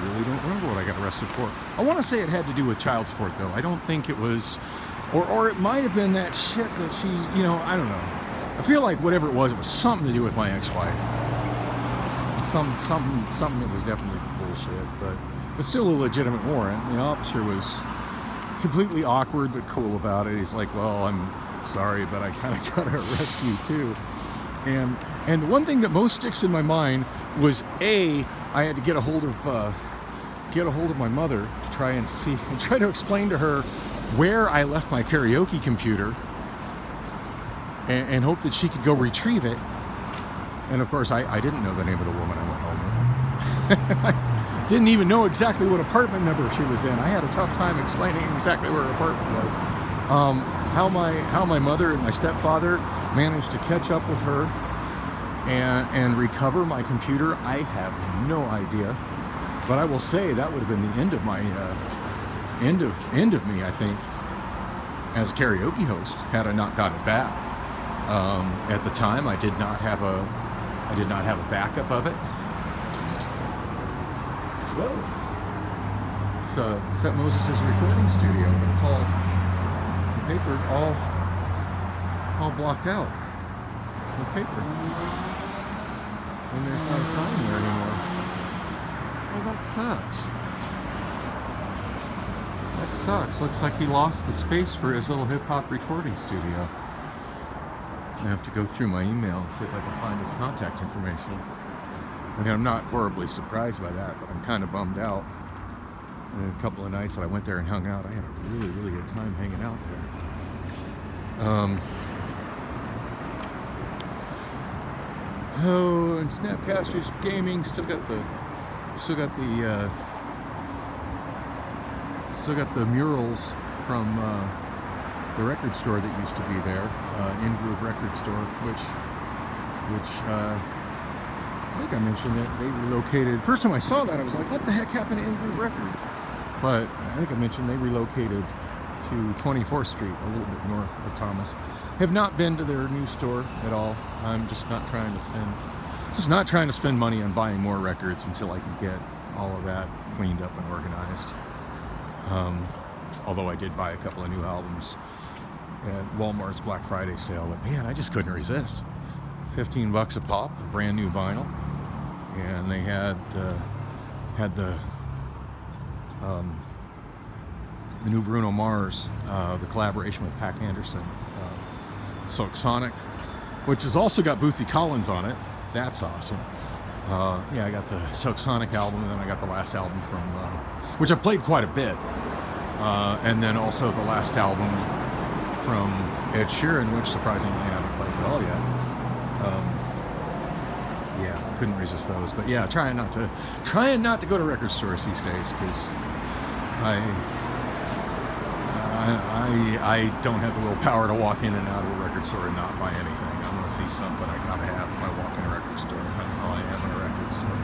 really don't remember what I got arrested for. I want to say it had to do with child support, though. I don't think it was, or it might have been that shit that she, I don't know. I feel like whatever it was something to do with my ex-wife. Something that was definitely bullshit, but still a legitimate warrant. The officer was completely awkward but cool about it. He's like, well, I'm sorry, but I kind of gotta arrest you too. And the one thing that most sticks in my mind was I had to get a hold of my mother to try to explain to her where I left my karaoke computer and hope that she could go retrieve it. And of course I didn't know the name of the woman I went home with. Didn't even know exactly what apartment number she was in. I had a tough time explaining exactly where her apartment was. How my mother and my stepfather managed to catch up with her and recover my computer, I have no idea. But I will say that would have been the end of my end of me, I think, as a karaoke host, had I not got it back. At the time, I did not have a backup of it. Whoa. It's St. Moses' recording studio, but it's all paper, all blocked out with paper. And there's not a sign there anymore. Oh, that sucks. That sucks. Looks like he lost the space for his little hip-hop recording studio. I have to go through my email and see if I can find his contact information. I mean, I'm not horribly surprised by that, but I'm kind of bummed out. And a couple of nights that I went there and hung out, I had a really, really good time hanging out there. Oh, and Snapcasters Gaming still got the murals from the record store that used to be there, In Groove Record Store, which I think I mentioned that they relocated. First time I saw that, I was like, what the heck happened to In-Groove Records? But I think I mentioned they relocated to 24th Street, a little bit north of Thomas. Have not been to their new store at all. I'm just not trying to spend money on buying more records until I can get all of that cleaned up and organized. Although I did buy a couple of new albums at Walmart's Black Friday sale that, man, I just couldn't resist. 15 bucks a pop, brand new vinyl, and they had the new Bruno Mars, the collaboration with Pac Anderson, Silk Sonic, which has also got Bootsy Collins on it. That's awesome. Yeah, I got the Silk Sonic album, and then I got the last album from, which I played quite a bit, and then also the last album from Ed Sheeran, which surprisingly I haven't played at all yet. Yeah, couldn't resist those. But yeah, trying not to go to record stores these days, because I don't have the willpower to walk in and out of a record store and not buy anything. I'm gonna see something I gotta have if I walk in a record store. I don't know I am in a record store.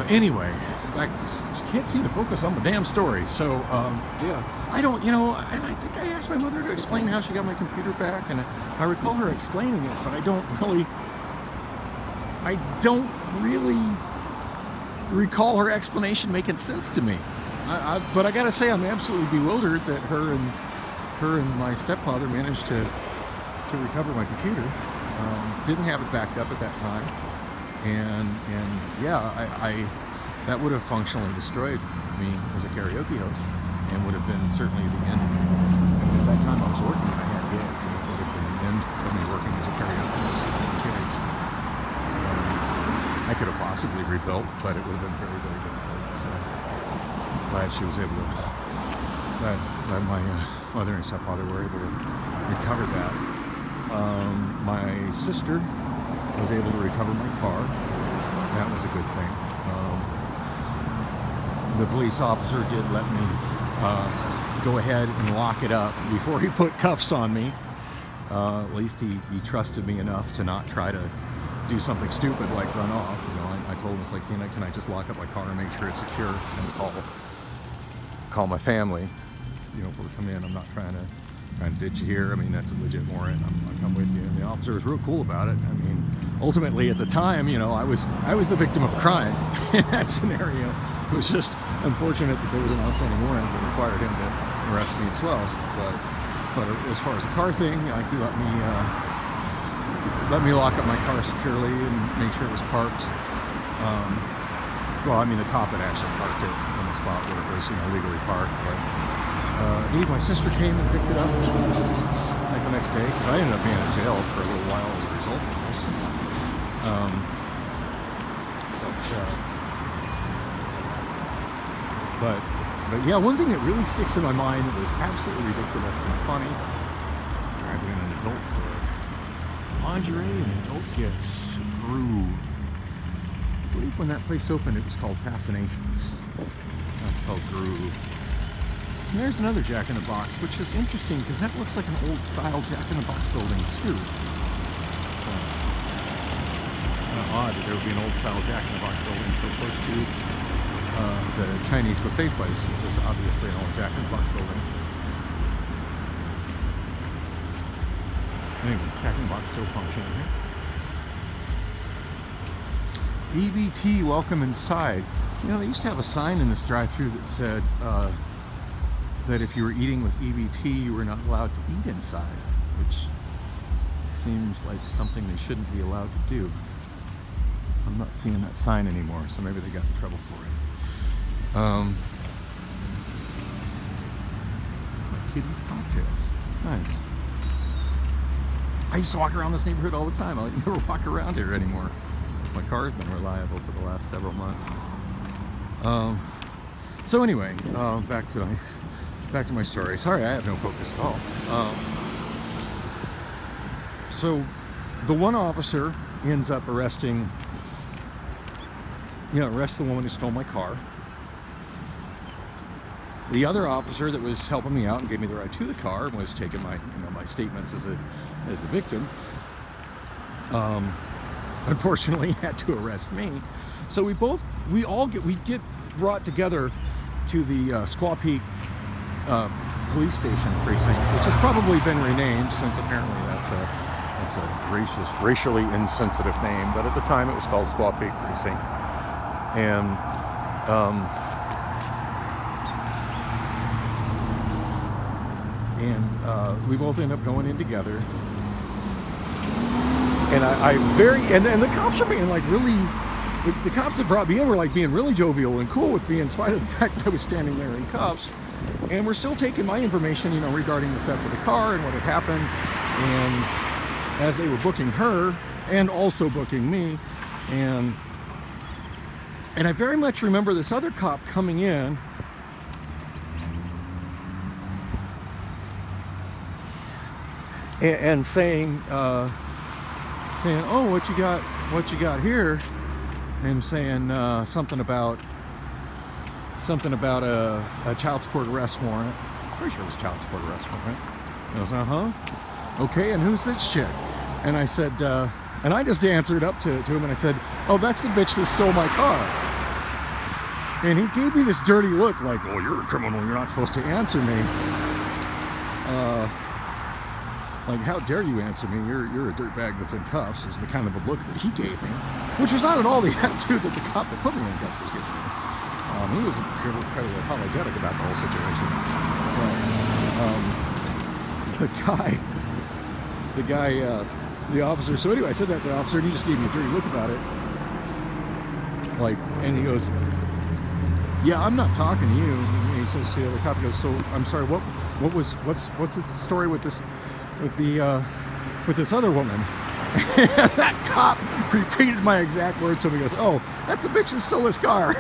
Anyway, I can't seem to focus on the damn story. So, yeah, I don't, and I think I asked my mother to explain how she got my computer back, and I recall her explaining it, but I don't really recall her explanation making sense to me. But I gotta say, I'm absolutely bewildered that her and my stepfather managed to recover my computer. Didn't have it backed up at that time. And yeah, I that would have functionally destroyed me as a karaoke host, and would have been certainly the end. And at that time I was working, and I had gigs, and it would have been the end of me working as a karaoke host with kids. I could have possibly rebuilt, but it would have been very, very difficult. So glad she was able to, glad my mother and stepfather were able to recover that. My sister was able to recover my car. That was a good thing. The police officer did let me go ahead and lock it up before he put cuffs on me. At least he trusted me enough to not try to do something stupid like run off. I told him, it's like, can I just lock up my car and make sure it's secure, and call my family. If we come in, I'm not trying to ditch you here. I mean, that's a legit warrant. I'll come with you. And the officer was real cool about it. I mean, ultimately at the time, I was the victim of a crime in that scenario. It was just unfortunate that there was an outstanding warrant that required him to arrest me as well. But as far as the car thing, he let me lock up my car securely and make sure it was parked. Well, I mean, the cop had actually parked it in the spot where it was, legally parked. But my sister came and picked it up like the next day, because I ended up being in jail for a little while as a result of this. But yeah, one thing that really sticks in my mind that was absolutely ridiculous and funny. Driving in an adult store. Lingerie and adult gifts. Groove. I believe when that place opened, it was called Fascinations. That's called Groove. And there's another Jack in the Box, which is interesting because that looks like an old style Jack in the Box building too. Kind of odd that there would be an old style Jack in the Box building so close to the Chinese buffet place, which is obviously an old Jack in the Box building. Anyway, Jack in the Box still functioning here. EBT, welcome inside. They used to have a sign in this drive-thru that said that if you were eating with EBT, you were not allowed to eat inside, which seems like something they shouldn't be allowed to do. I'm not seeing that sign anymore, so maybe they got in trouble for it. Kitty's Cocktails. Nice. I used to walk around this neighborhood all the time. I never walk around here anymore. My car's been reliable for the last several months. So anyway, back to my story. Sorry, I have no focus at all. So the one officer ends up arresting the woman who stole my car. the other officer that was helping me out and gave me the ride to the car and was taking my, my statements as the victim, unfortunately had to arrest me. So we all get brought together to the Squaw Peak police station precinct, which has probably been renamed since apparently that's a racially insensitive name, but at the time it was called Squaw Peak Precinct. And we both end up going in together. And and the cops are being like really, the cops that brought me in were like being really jovial and cool with me in spite of the fact that I was standing there in cuffs. And we're still taking my information, regarding the theft of the car and what had happened. And as they were booking her and also booking me, and I very much remember this other cop coming in and saying, "Oh, what you got here?" And saying something about a child support arrest warrant. Pretty sure it was child support arrest warrant. And I was, okay, and who's this chick? And I said, and I just answered up to him and I said, "Oh, that's the bitch that stole my car." And he gave me this dirty look like, "Oh, you're a criminal, you're not supposed to answer me. Like, how dare you answer me? You're a dirtbag that's in cuffs," is the kind of a look that he gave me, which was not at all the attitude that the cop that put me in cuffs was giving me. He was incredibly apologetic about the whole situation. The officer, so anyway, I said that to the officer and he just gave me a dirty look about it. Like, and he goes, "Yeah, I'm not talking to you." And he says to the other cop, he goes, "So, I'm sorry, what's the story with this other woman?" And that cop repeated my exact words to me. He goes, "Oh, that's the bitch that stole this car."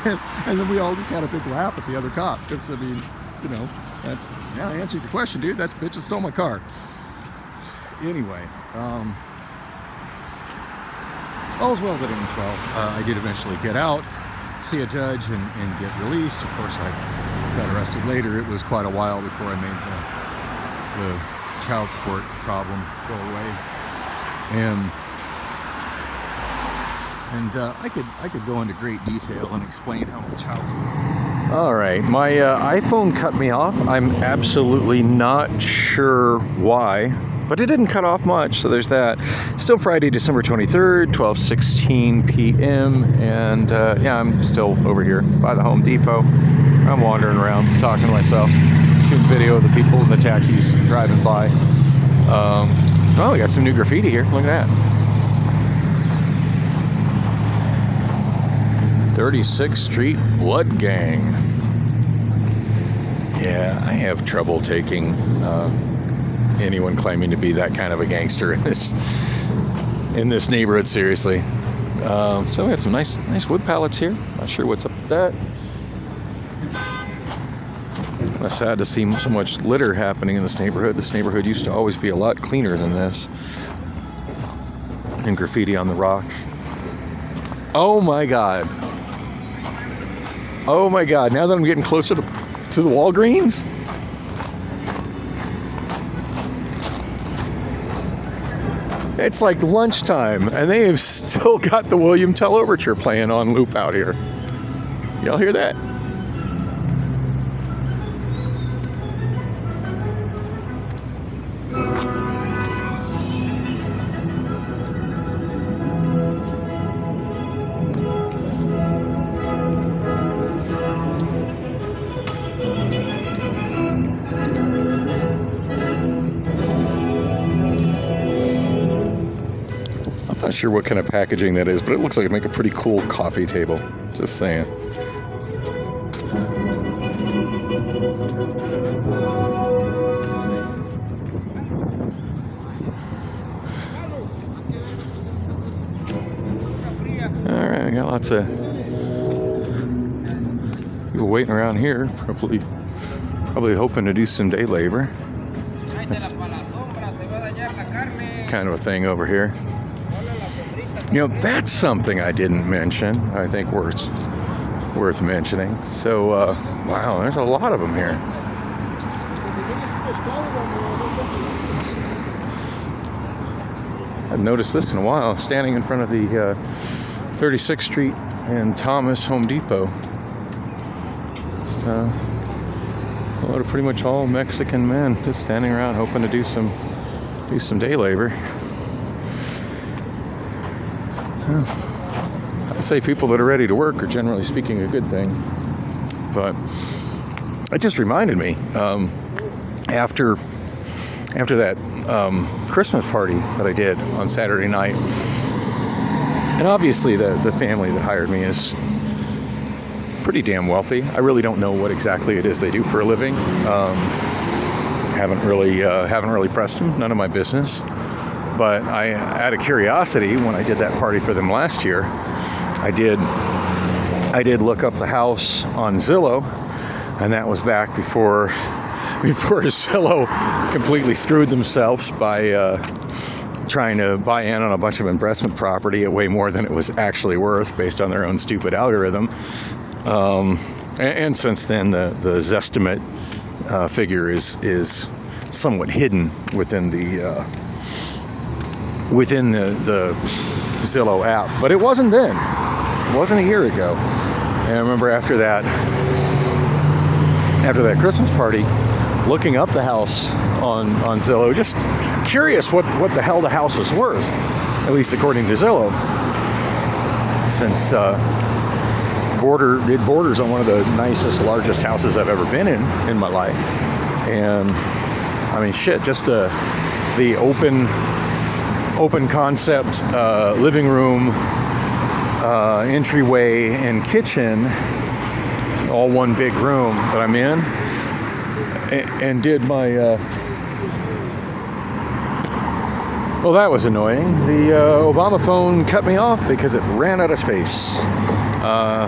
And then we all just had a big laugh at the other cop, because I answered your question, dude. That's the bitch that stole my car. Anyway, all's well that ends well. I did eventually get out, see a judge, and get released. Of course, I got arrested later. It was quite a while before I made the child support problem go away. And I could go into great detail and explain how the child support. All right, my iPhone cut me off. I'm absolutely not sure why, but it didn't cut off much, so there's that. Still Friday, December 23rd, 12:16 p.m., and yeah, I'm still over here by the Home Depot. I'm wandering around, talking to myself, shooting video of the people in the taxis driving by. Oh, we got some new graffiti here. Look at that. 36th Street Blood Gang. Yeah, I have trouble taking anyone claiming to be that kind of a gangster in this neighborhood seriously. So we got some nice wood pallets here. Not sure what's up with that. I'm sad to see so much litter happening in this neighborhood. This neighborhood used to always be a lot cleaner than this. And graffiti on the rocks. Oh my God. Oh my God, now that I'm getting closer to the Walgreens. It's like lunchtime and they have still got the William Tell Overture playing on loop out here. Y'all hear that? Not sure what kind of packaging that is, but it looks like it'd make a pretty cool coffee table. Just saying. All right, I got lots of people waiting around here, probably hoping to do some day labor. That's kind of a thing over here. You know, that's something I didn't mention. I think worth mentioning. So, wow, there's a lot of them here. I've noticed this in a while, standing in front of the 36th Street and Thomas Home Depot. Just a lot of pretty much all Mexican men just standing around hoping to do some day labor. I'd say people that are ready to work are generally speaking a good thing. But it just reminded me, after that Christmas party that I did on Saturday night, and obviously the family that hired me is pretty damn wealthy. I really don't know what exactly it is they do for a living. Haven't really pressed them. None of my business. But out of curiosity, when I did that party for them last year, I did look up the house on Zillow, and that was back before Zillow completely screwed themselves by trying to buy in on a bunch of investment property at way more than it was actually worth based on their own stupid algorithm. And since then, the Zestimate figure is somewhat hidden within the Zillow app. But it wasn't then. It wasn't a year ago. And I remember after that Christmas party, looking up the house on Zillow, just curious what the hell the house was worth, at least according to Zillow, since it borders on one of the nicest, largest houses I've ever been in my life. And I mean, shit, just the open concept living room, entryway, and kitchen, all one big room that I'm in, and did my well, that was annoying. The Obamaphone cut me off because it ran out of space.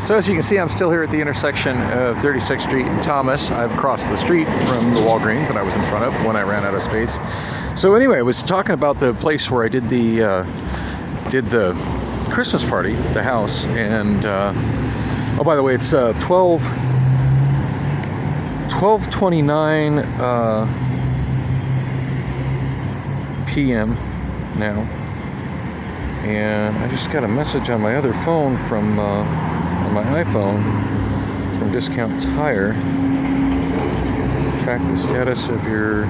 So as you can see, I'm still here at the intersection of 36th Street and Thomas. I've crossed the street from the Walgreens that I was in front of when I ran out of space. So anyway, I was talking about the place where I did the Christmas party, the house, and oh, by the way, it's 12:29 p.m. now, and I just got a message on my other phone from on my iPhone from Discount Tire. Track the status of your.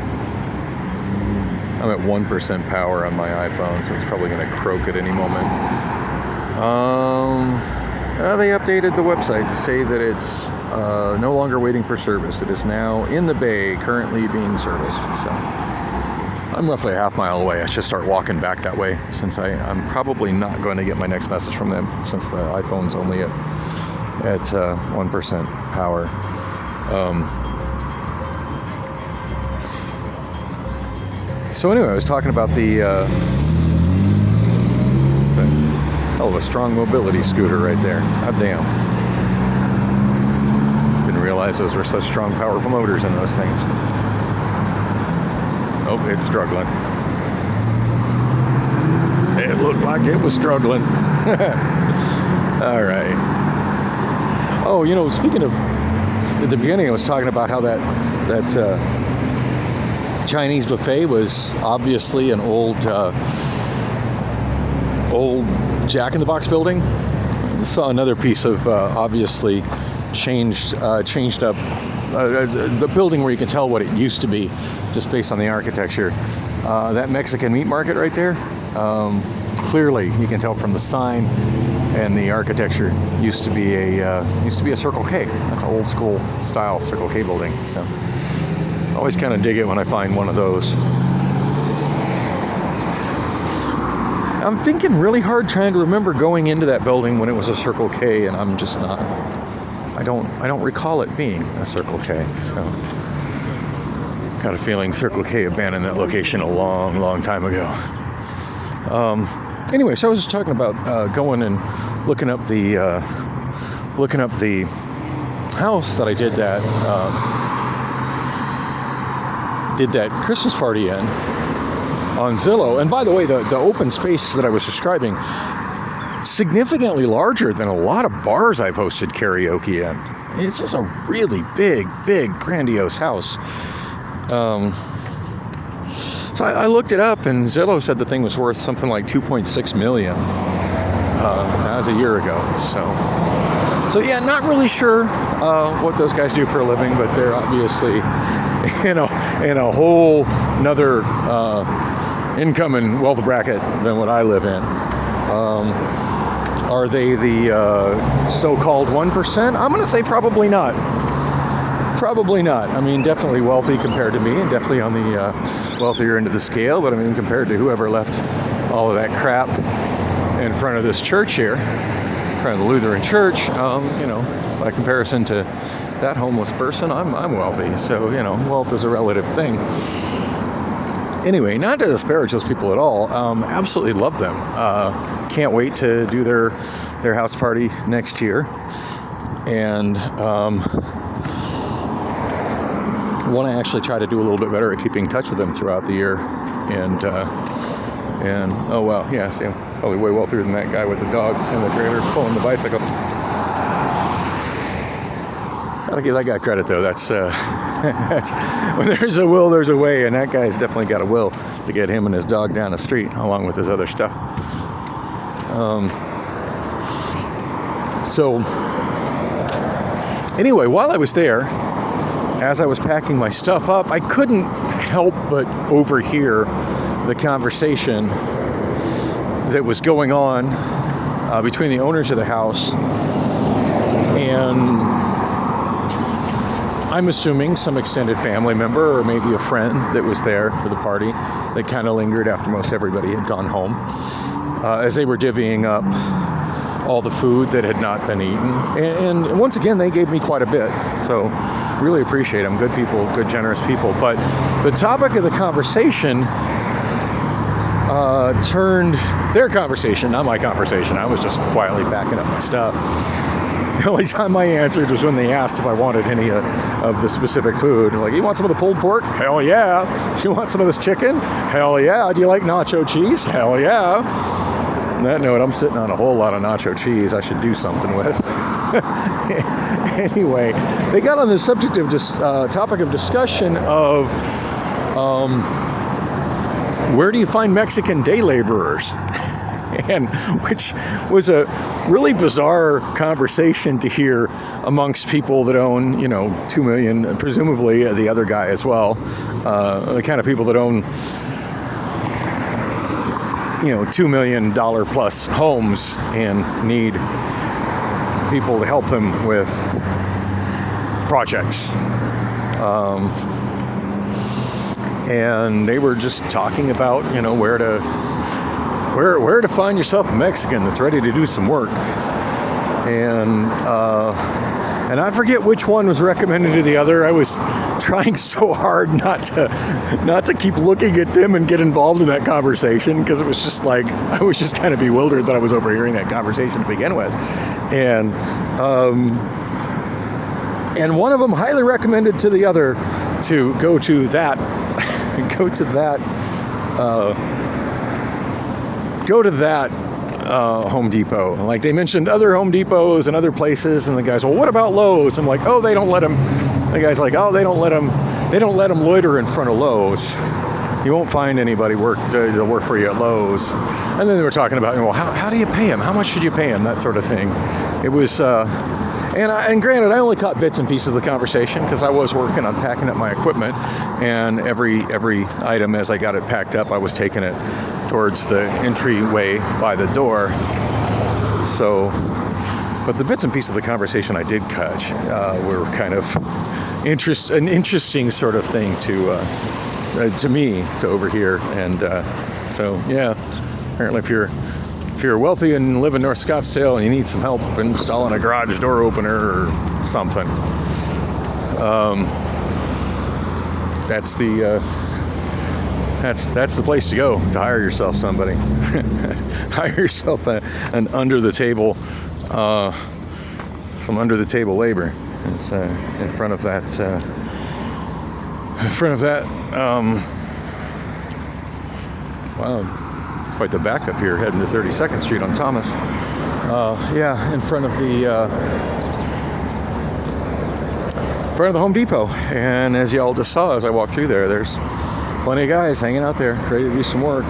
I'm at 1% power on my iPhone, so it's probably going to croak at any moment. They updated the website to say that it's no longer waiting for service. It is now in the bay, currently being serviced. So I'm roughly a half mile away. I should start walking back that way, since I'm probably not going to get my next message from them, since the iPhone's only at 1% power. So anyway, I was talking about the hell of a strong mobility scooter right there. God damn. Didn't realize those were such strong, powerful motors in those things. Oh, it's struggling. It looked like it was struggling. All right. Oh, you know, speaking of, at the beginning I was talking about how that Chinese buffet was obviously an old Jack in the Box building. Saw another piece of obviously changed up the building where you can tell what it used to be just based on the architecture. That Mexican meat market right there, clearly you can tell from the sign and the architecture used to be a Circle K. That's an old school style Circle K building. So always kind of dig it when I find one of those. I'm thinking really hard trying to remember going into that building when it was a Circle K, and I'm just not. I don't recall it being a Circle K. So got a feeling Circle K abandoned that location a long, long time ago. Anyway, so I was just talking about going and looking up the house that I did that Christmas party in on Zillow. And by the way, the open space that I was describing, significantly larger than a lot of bars I've hosted karaoke in. It's just a really big, grandiose house. So I looked it up, and Zillow said the thing was worth something like $2.6 million. That was a year ago. So yeah, not really sure what those guys do for a living, but they're obviously in a whole another income and wealth bracket than what I live in. Are they the so-called 1%? I'm going to say probably not. Probably not. I mean, definitely wealthy compared to me, and definitely on the wealthier end of the scale. But I mean, compared to whoever left all of that crap in front of this church here, in front of the Lutheran church, by comparison to that homeless person, I'm wealthy. So, wealth is a relative thing. Anyway, not to disparage those people at all. Absolutely love them. Can't wait to do their house party next year. And want to actually try to do a little bit better at keeping in touch with them throughout the year. And oh well, yeah, see, I'm probably way wealthier than that guy with the dog in the trailer pulling the bicycle. Gotta give that guy credit though. That's when there's a will, there's a way, and that guy's definitely got a will to get him and his dog down the street, along with his other stuff. So anyway, while I was there, as I was packing my stuff up, I couldn't help but overhear the conversation that was going on between the owners of the house and, I'm assuming, some extended family member or maybe a friend that was there for the party that kind of lingered after most everybody had gone home, as they were divvying up all the food that had not been eaten. And once again, they gave me quite a bit. So really appreciate them. Good people, good, generous people. But the topic of the conversation turned their conversation, not my conversation. I was just quietly packing up my stuff. The only time I answered was when they asked if I wanted any of the specific food. Like, you want some of the pulled pork? Hell yeah. You want some of this chicken? Hell yeah. Do you like nacho cheese? Hell yeah. On that note, I'm sitting on a whole lot of nacho cheese I should do something with. Anyway, they got on the subject of topic of discussion of where do you find Mexican day laborers? And which was a really bizarre conversation to hear amongst people that own, $2 million, presumably the other guy as well, the kind of people that own, $2 million plus homes and need people to help them with projects. And they were just talking about, where to find yourself a Mexican that's ready to do some work. And I forget which one was recommended to the other. I was trying so hard not to keep looking at them and get involved in that conversation, because it was just like, I was just kind of bewildered that I was overhearing that conversation to begin with. And one of them highly recommended to the other to go to that Home Depot. Like, they mentioned other Home Depots and other places, and the guy's, well, what about Lowe's? I'm like, oh, they don't let them. The guy's like, oh, they don't let them loiter in front of Lowe's. You won't find anybody to work for you at Lowe's. And then they were talking about, well, how do you pay him? How much should you pay him? That sort of thing. It was, and granted, I only caught bits and pieces of the conversation because I was working on packing up my equipment, and every item as I got it packed up, I was taking it towards the entryway by the door. So, but the bits and pieces of the conversation I did catch were kind of an interesting sort of thing to me to overhear. And so, yeah, apparently if you're wealthy and live in North Scottsdale and you need some help installing a garage door opener or something, that's the place to go to hire yourself somebody. Hire yourself an under the table, some under the table labor. It's in front of that. Wow. quite the backup here, heading to 32nd Street on Thomas. Yeah, in front of the Home Depot. And as y'all just saw as I walked through there, there's plenty of guys hanging out there ready to do some work.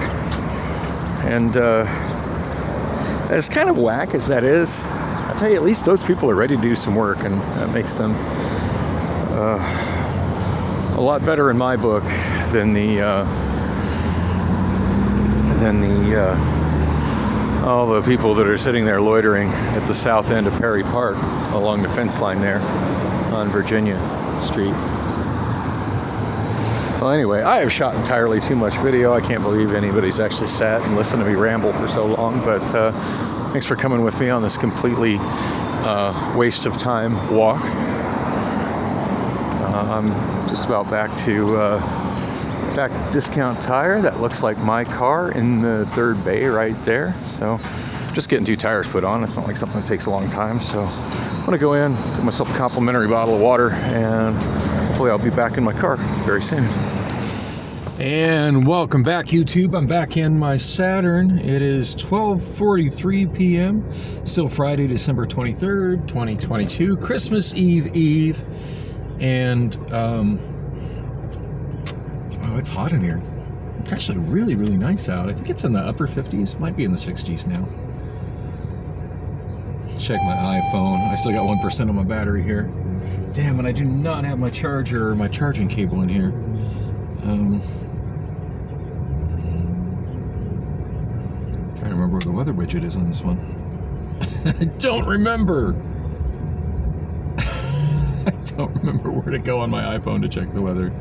And as kind of whack as that is, I'll tell you, at least those people are ready to do some work, and that makes them a lot better in my book than all the people that are sitting there loitering at the south end of Perry Park along the fence line there on Virginia Street. Well, anyway, I have shot entirely too much video. I can't believe anybody's actually sat and listened to me ramble for so long, but thanks for coming with me on this completely waste of time walk. I'm just about back to Discount Tire. That looks like my car in the third bay right there. So just getting 2 tires put on. It's not like something that takes a long time. So I'm going to go in, get myself a complimentary bottle of water, and hopefully I'll be back in my car very soon. And welcome back, YouTube. I'm back in my Saturn. It is 12:43 p.m. Still Friday, December 23rd, 2022. Christmas Eve. And oh, it's hot in here. It's actually really, really nice out. I think it's in the upper 50s. Might be in the 60s now. Check my iPhone. I still got 1% on my battery here. Damn, and I do not have my charger or my charging cable in here. Trying to remember where the weather widget is on this one. I don't remember. I don't remember where to go on my iPhone to check the weather.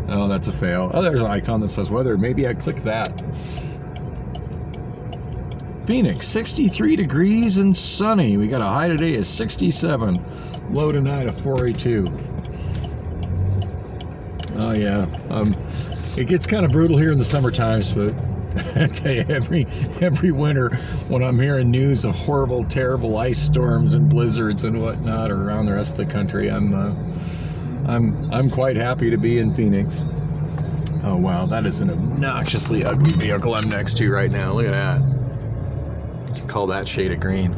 Oh, that's a fail. Oh, there's an icon that says weather. Maybe I click that. Phoenix, 63 degrees and sunny. We got a high today of 67. Low tonight of 482. Oh, yeah. It gets kind of brutal here in the summer times, but I tell you, every winter when I'm hearing news of horrible, terrible ice storms and blizzards and whatnot around the rest of the country, I'm quite happy to be in Phoenix. Oh wow, that is an obnoxiously ugly vehicle I'm next to right now. Look at that. What you call that shade of green?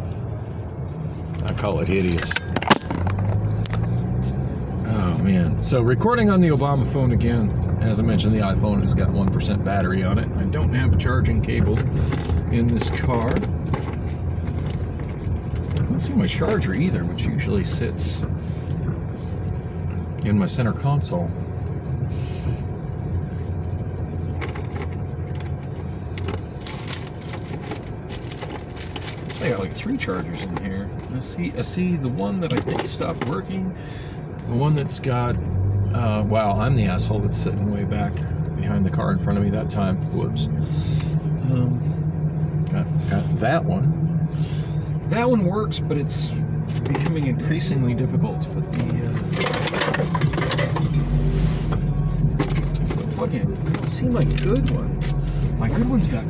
I call it hideous. Oh man. So recording on the Obamaphone again. As I mentioned, the iPhone has got 1% battery on it. I don't have a charging cable in this car. I don't see my charger either, which usually sits in my center console. I got like 3 chargers in here. I see the one that I think stopped working. The one that's got wow, I'm the asshole that's sitting way back behind the car in front of me that time. Whoops. Got that one. That one works, but it's becoming increasingly difficult to put the plug-in. I don't see my good one. My good one's got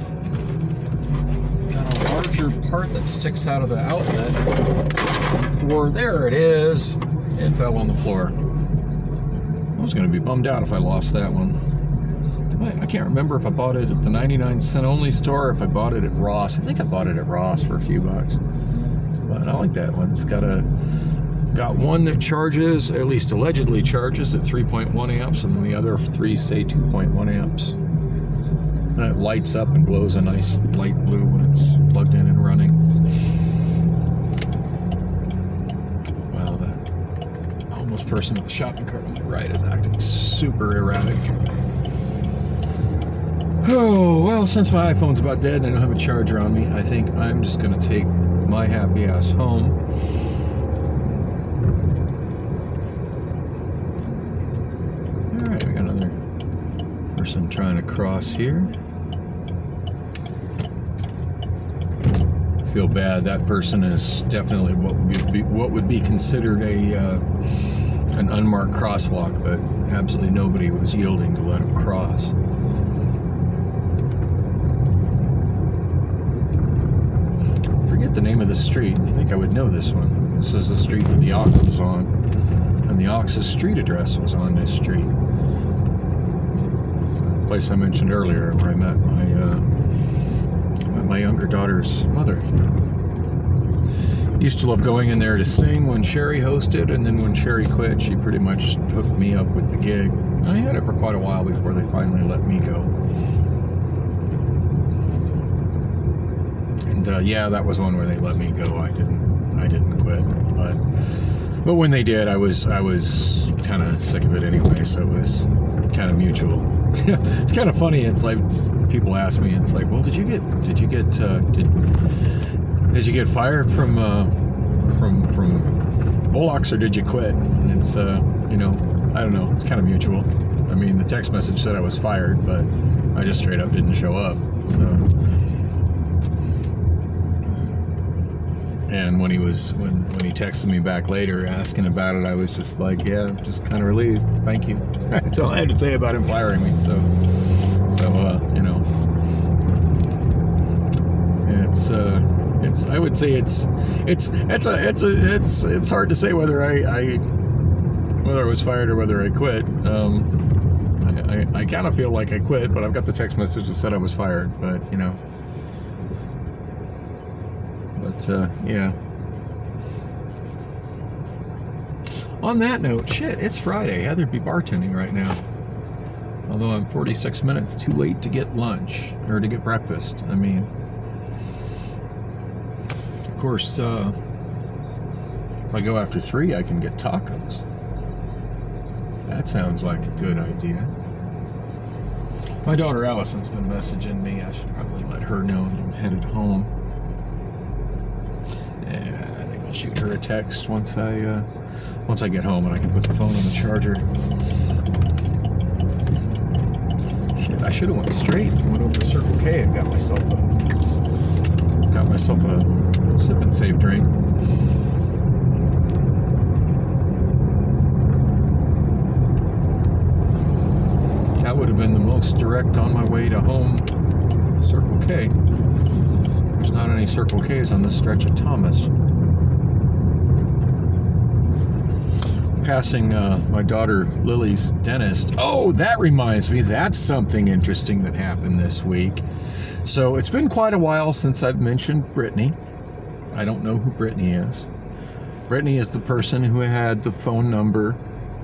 a larger part that sticks out of the outlet. Or there it is. It fell on the floor. I was going to be bummed out if I lost that one. I can't remember if I bought it at the 99-cent only store or if I bought it at Ross. I think I bought it at Ross for a few bucks. But I like that one. It's got one that charges, or at least allegedly charges, at 3.1 amps, and then the other 3 say 2.1 amps. And it lights up and glows a nice light blue when it's plugged in and running. Person with the shopping cart on the right is acting super erratic. Oh, well, since my iPhone's about dead and I don't have a charger on me, I think I'm just going to take my happy ass home. Alright, we got another person trying to cross here. I feel bad. That person is definitely what would be considered an unmarked crosswalk, but absolutely nobody was yielding to let him cross. Forget the name of the street. I think I would know this one. This is the street that the Ox was on, and the Ox's street address was on this street. The place I mentioned earlier where I met my younger daughter's mother. Used to love going in there to sing when Sherry hosted, and then when Sherry quit, she pretty much hooked me up with the gig. I had it for quite a while before they finally let me go. And yeah, that was one where they let me go. I didn't quit, but when they did, I was kind of sick of it anyway. So it was kind of mutual. It's kind of funny. It's like people ask me. It's like, well, did you get fired from Bullocks, or did you quit? And it's I don't know. It's kind of mutual. I mean, the text message said I was fired, but I just straight up didn't show up. So, and when he texted me back later asking about it, I was just like, yeah, just kind of relieved. Thank you. That's all I had to say about him firing me. So it's I would say it's hard to say whether I was fired or whether I quit. I kind of feel like I quit, but I've got the text message that said I was fired. But yeah. On that note, shit, it's Friday. Heather'd be bartending right now. Although I'm 46 minutes too late to get lunch or to get breakfast. I mean, of course, if I go after 3, I can get tacos. That sounds like a good idea. My daughter Allison's been messaging me. I should probably let her know that I'm headed home. And I think I'll shoot her a text once I get home and I can put the phone on the charger. Shit, I should have went straight and went over to Circle K and got myself a sip and save drink. That would have been the most direct on my way to home. Circle K. There's not any Circle K's on this stretch of Thomas. Passing my daughter Lily's dentist. Oh, that reminds me, that's something interesting that happened this week. So it's been quite a while since I've mentioned Brittany. I don't know who Brittany is. Brittany is the person who had the phone number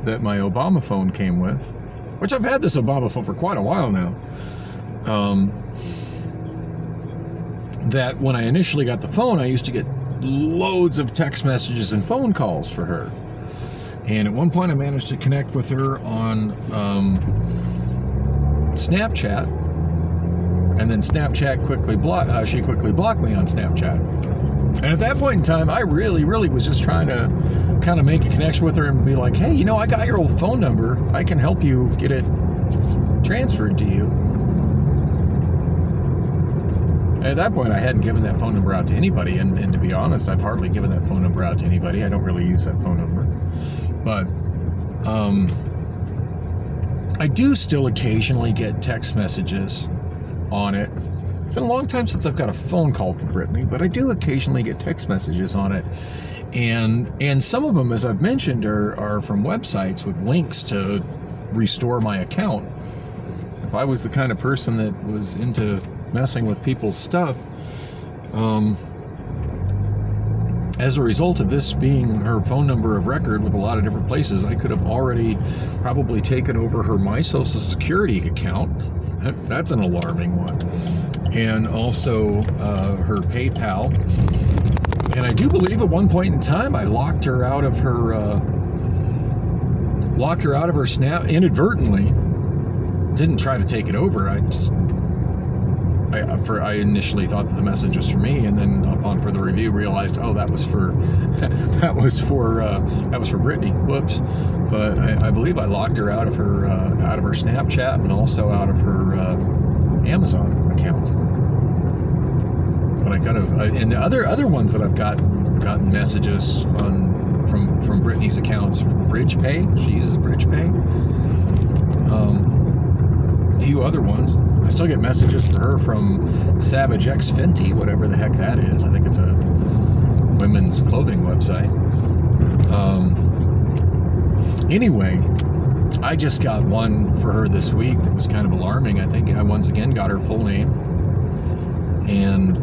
that my Obamaphone came with, which I've had this Obamaphone for quite a while now. That when I initially got the phone, I used to get loads of text messages and phone calls for her. And at one point I managed to connect with her on Snapchat, and then Snapchat quickly blocked me on Snapchat. And at that point in time, I really was just trying to kind of make a connection with her and be like, hey, I got your old phone number. I can help you get it transferred to you. At that point, I hadn't given that phone number out to anybody, and to be honest, I've hardly given that phone number out to anybody. I don't really use that phone number. But I do still occasionally get text messages on it. It's been a long time since I've got a phone call from Brittany, but I do occasionally get text messages on it. And some of them, as I've mentioned, are from websites with links to restore my account. If I was the kind of person that was into messing with people's stuff, as a result of this being her phone number of record with a lot of different places, I could have already probably taken over her My Social Security account. That's an alarming one. And also her PayPal. And I do believe at one point in time I locked her out of her Snap inadvertently. Didn't try to take it over. I initially thought that the message was for me, and then upon further review realized, oh, that was for Brittany. Whoops! But I believe I locked her out of her Snapchat and also out of her Amazon accounts. But and the other ones that I've gotten messages on from Brittany's accounts, BridgePay. She uses BridgePay. A few other ones. I still get messages for her from Savage X Fenty, whatever the heck that is. I think it's a women's clothing website. Anyway, I just got one for her this week that was kind of alarming. I think I once again got her full name. and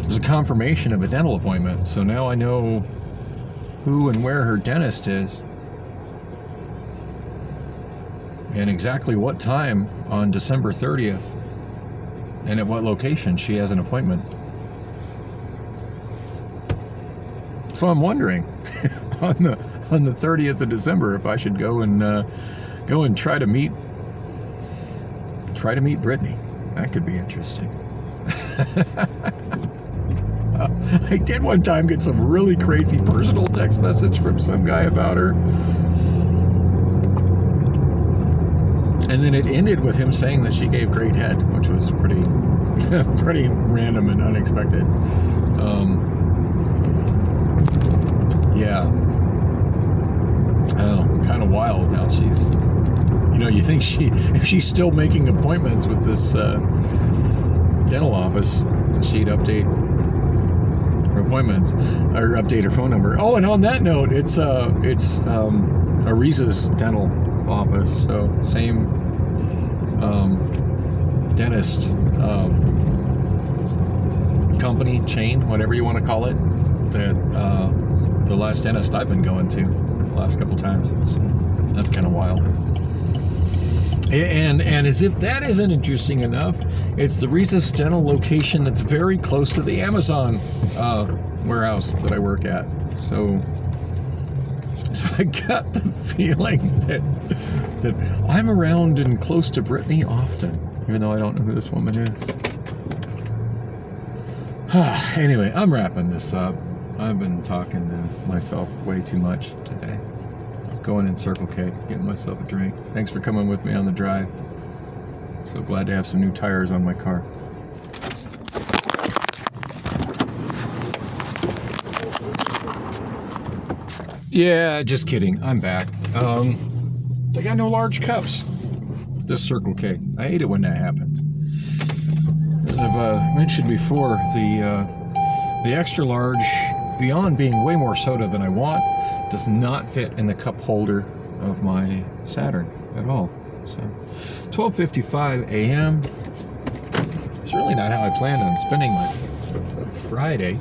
there's a confirmation of a dental appointment. So now I know who and where her dentist is, and exactly what time on December 30th, and at what location she has an appointment. So I'm wondering on the 30th of December if I should go and try to meet Brittany. That could be interesting. I did one time get some really crazy personal text message from some guy about her. And then it ended with him saying that she gave great head, which was pretty random and unexpected. Yeah. Oh, kind of wild how she's, you think if she's still making appointments with this dental office, she'd update her appointments or update her phone number. Oh, and on that note, it's Ariza's dental office, so same dentist company, chain, whatever you want to call it, that the last dentist I've been going to the last couple times. So that's kind of wild. And as if that isn't interesting enough, it's the Riza's dental location that's very close to the Amazon warehouse that I work at. So I got the feeling that I'm around and close to Brittany often, even though I don't know who this woman is. Anyway, I'm wrapping this up. I've been talking to myself way too much today. Going in Circle K, getting myself a drink. Thanks for coming with me on the drive. So glad to have some new tires on my car. Yeah, just kidding. I'm back. They got no large cups. Just Circle K. I hate it when that happens. As I've mentioned before, the extra large, beyond being way more soda than I want, does not fit in the cup holder of my Saturn at all. So 12:55 a.m. It's really not how I planned on spending my Friday.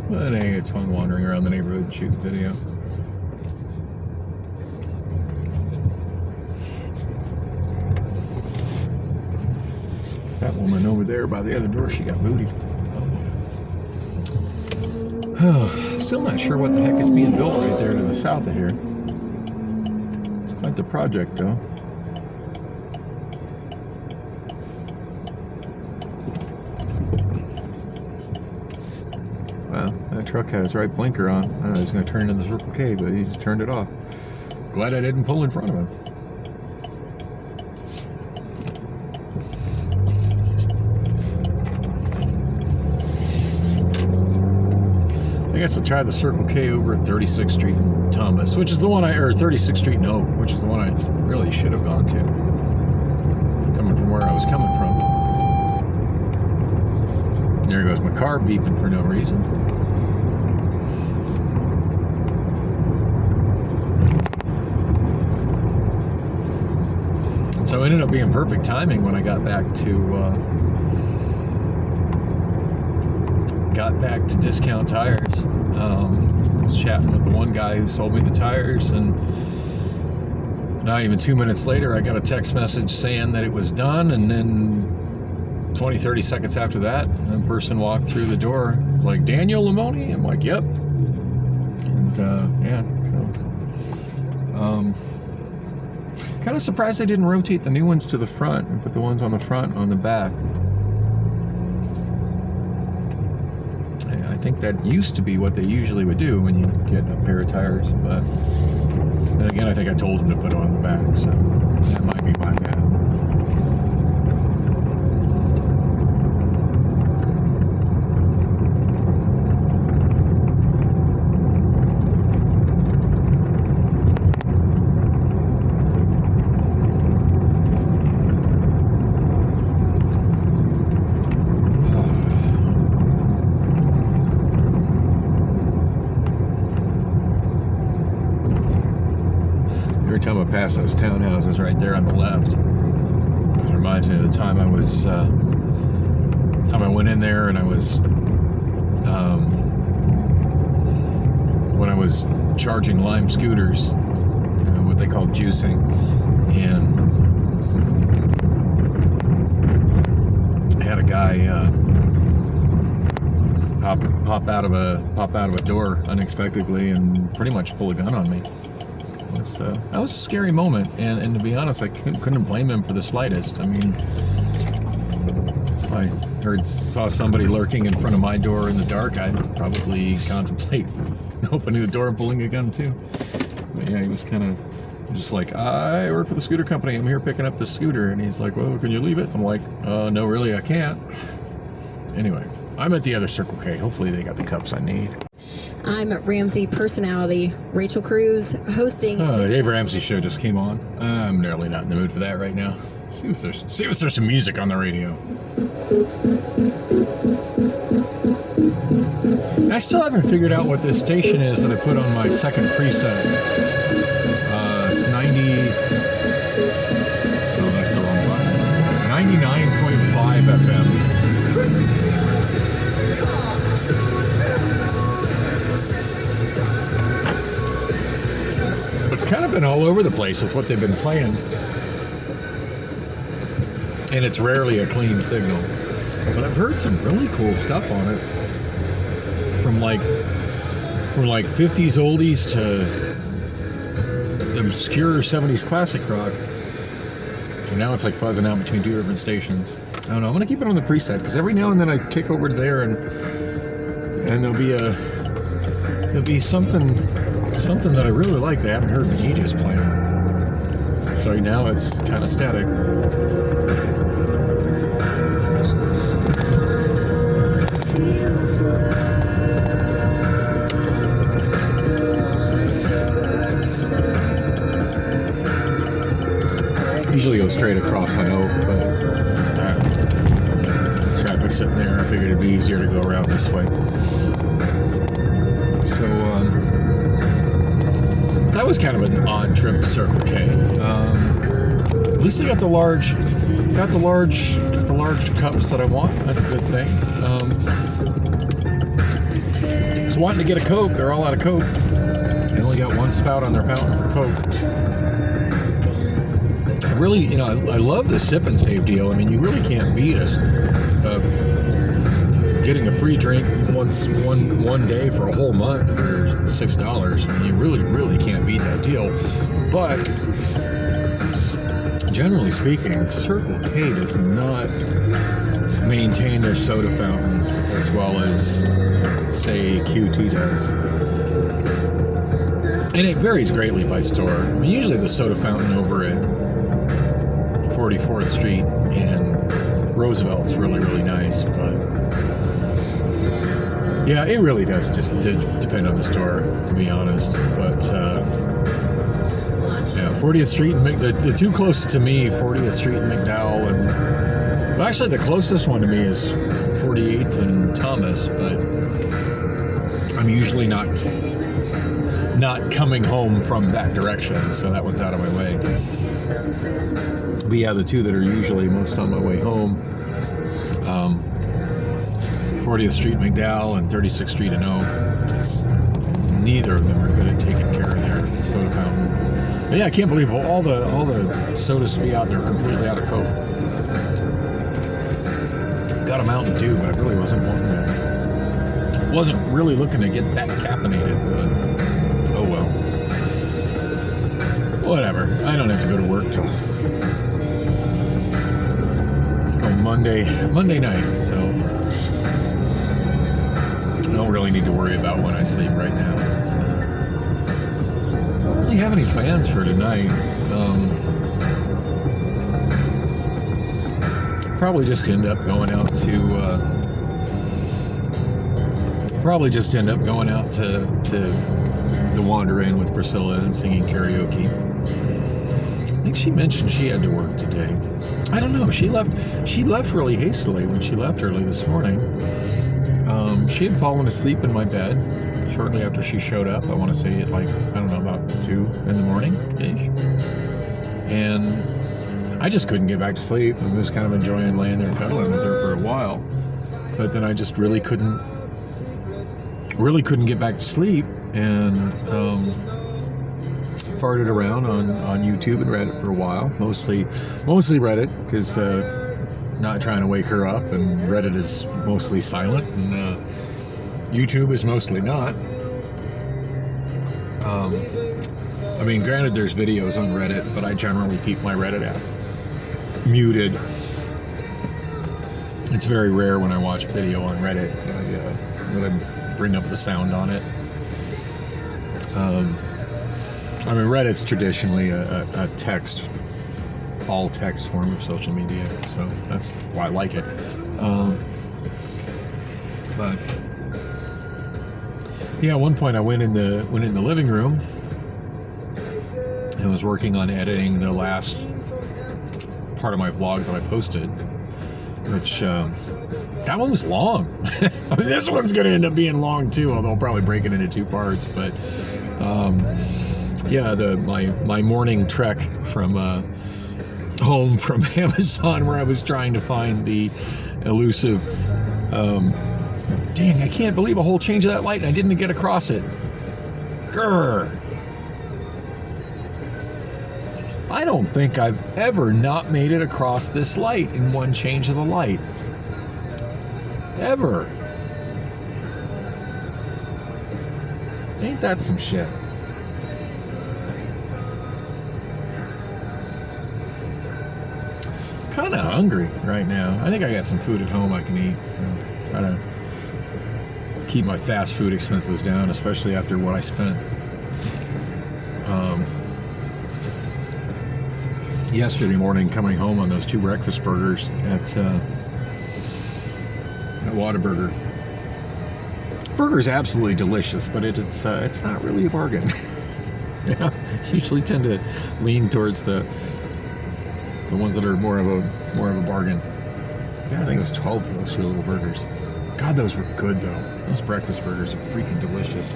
But hey, it's fun wandering around the neighborhood and shooting video. That woman over there by the other door, she got booty. Oh, still not sure what the heck is being built right there to the south of here. It's quite the project, though. Wow, that truck had his right blinker on. I know he was going to turn into the Circle K, but he just turned it off. Glad I didn't pull in front of him. I guess I'll try the Circle K over at 36th Street in Thomas, which is the one or 36th Street in Oak, which is the one I really should have gone to, coming from where I was coming from. There goes my car beeping for no reason. So it ended up being perfect timing when I got back to Discount Tires. I was chatting with the one guy who sold me the tires, and not even 2 minutes later I got a text message saying that it was done, and then 20-30 seconds after that, a person walked through the door. It's like, Daniel Lamoni? I'm like, yep. And yeah, so kind of surprised they didn't rotate the new ones to the front and put the ones on the front on the back. I think that used to be what they usually would do when you get a pair of tires, but then again, I think I told them to put it on the back, so that might be my bad. time I pass those townhouses right there on the left, it reminds me of the time I went in there and I was when I was charging Lime scooters, what they call juicing, and I had a guy pop out of a door unexpectedly and pretty much pull a gun on me. That was a scary moment, and to be honest, I couldn't blame him for the slightest. I mean, if I saw somebody lurking in front of my door in the dark, I'd probably contemplate opening the door and pulling a gun too. But yeah, he was kind of just like, I work for the scooter company, I'm here picking up the scooter, and he's like, well, can you leave it? I'm like, no, really, I can't. Anyway, I'm at the other Circle K. Hopefully they got the cups I need. I'm Ramsey personality Rachel Cruz hosting. The Dave Ramsey show just came on. I'm nearly not in the mood for that right now. See if there's some music on the radio. I still haven't figured out what this station is that I put on my second preset. It's 90. Oh, that's the wrong button. 99.5 FM. It's kind of been all over the place with what they've been playing, and it's rarely a clean signal. But I've heard some really cool stuff on it, from like 50s oldies to obscure 70s classic rock. And now it's like fuzzing out between two different stations. I don't know. I'm gonna keep it on the preset because every now and then I kick over to there and there'll be something that I really like that I haven't heard in ages playing. So now it's kind of static. Usually go straight across on Oak, but traffic's sitting there. I figured it'd be easier to go around this way. So that was kind of an odd trip to Circle K. At least they got the large cups that I want. That's a good thing. Was wanting to get a Coke. They're all out of Coke. They only got one spout on their fountain for Coke. I really, I love the sip and save deal. I mean, you really can't beat us getting a free drink one day for a whole month for $6. I mean, you really can't beat that deal. But generally speaking, Circle K does not maintain their soda fountains as well as, say, QT does. And it varies greatly by store. I mean, usually the soda fountain over at 44th Street and Roosevelt's really nice, but yeah, it really does just depend on the store, to be honest. But yeah, 40th Street and the two closest to me, 40th Street and McDowell, and well, actually the closest one to me is 48th and Thomas, but I'm usually not coming home from that direction, so that one's out of my way. But yeah, the two that are usually most on my way home, 40th Street McDowell and 36th Street and O. Neither of them are good at taking care of their soda fountain. But yeah, I can't believe all the sodas to be out there are completely out of Coke. Got a Mountain Dew, but I really wasn't really looking to get that caffeinated. But oh well. Whatever. I don't have to go to work till Monday night, so I don't really need to worry about when I sleep right now. So I don't really have any plans for tonight. Probably just end up going out to the Wander Inn with Priscilla and singing karaoke. I think she mentioned she had to work today. I don't know. She left really hastily when she left early this morning. She had fallen asleep in my bed shortly after she showed up. I want to say at about 2 in the morning ish, and I just couldn't get back to sleep. I was kind of enjoying laying there and cuddling with her for a while, but then I just really couldn't get back to sleep, and farted around on YouTube and Reddit for a while, mostly Reddit, because not trying to wake her up, and Reddit is mostly silent, and YouTube is mostly not. I mean, granted, there's videos on Reddit, but I generally keep my Reddit app muted. It's very rare when I watch a video on Reddit that I bring up the sound on it. I mean, Reddit's traditionally a text, all text form of social media, so that's why I like it. But yeah, at one point I went in the living room and was working on editing the last part of my vlog that I posted, which that one was long. I mean, this one's going to end up being long too, although I'll probably break it into 2 parts. But yeah, my morning trek from home from Amazon, where I was trying to find the elusive. Dang, I can't believe a whole change of that light and I didn't get across it. Grr. I don't think I've ever not made it across this light in one change of the light. Ever. Ain't that some shit? Kind of hungry right now. I think I got some food at home I can eat. So try to keep my fast food expenses down, especially after what I spent yesterday morning coming home on those 2 breakfast burgers at Whataburger. Burger's absolutely delicious, but it's not really a bargain. Yeah, usually tend to lean towards the ones that are more of a bargain. Yeah, I think it was 12 for those 2 little burgers. God, those were good though. Those breakfast burgers are freaking delicious.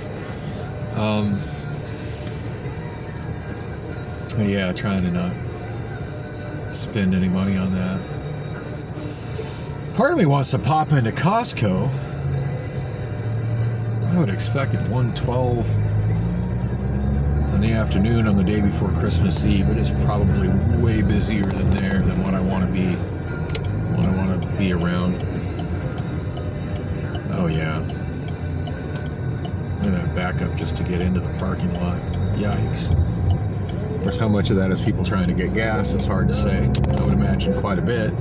Yeah, trying to not spend any money on that. Part of me wants to pop into Costco. I would expect at 1:12 in the afternoon on the day before Christmas Eve. It is probably way busier than what I want to be around. Oh yeah. Look at that backup just to get into the parking lot. Yikes. Of course, how much of that is people trying to get gas? It's hard to say. I would imagine quite a bit.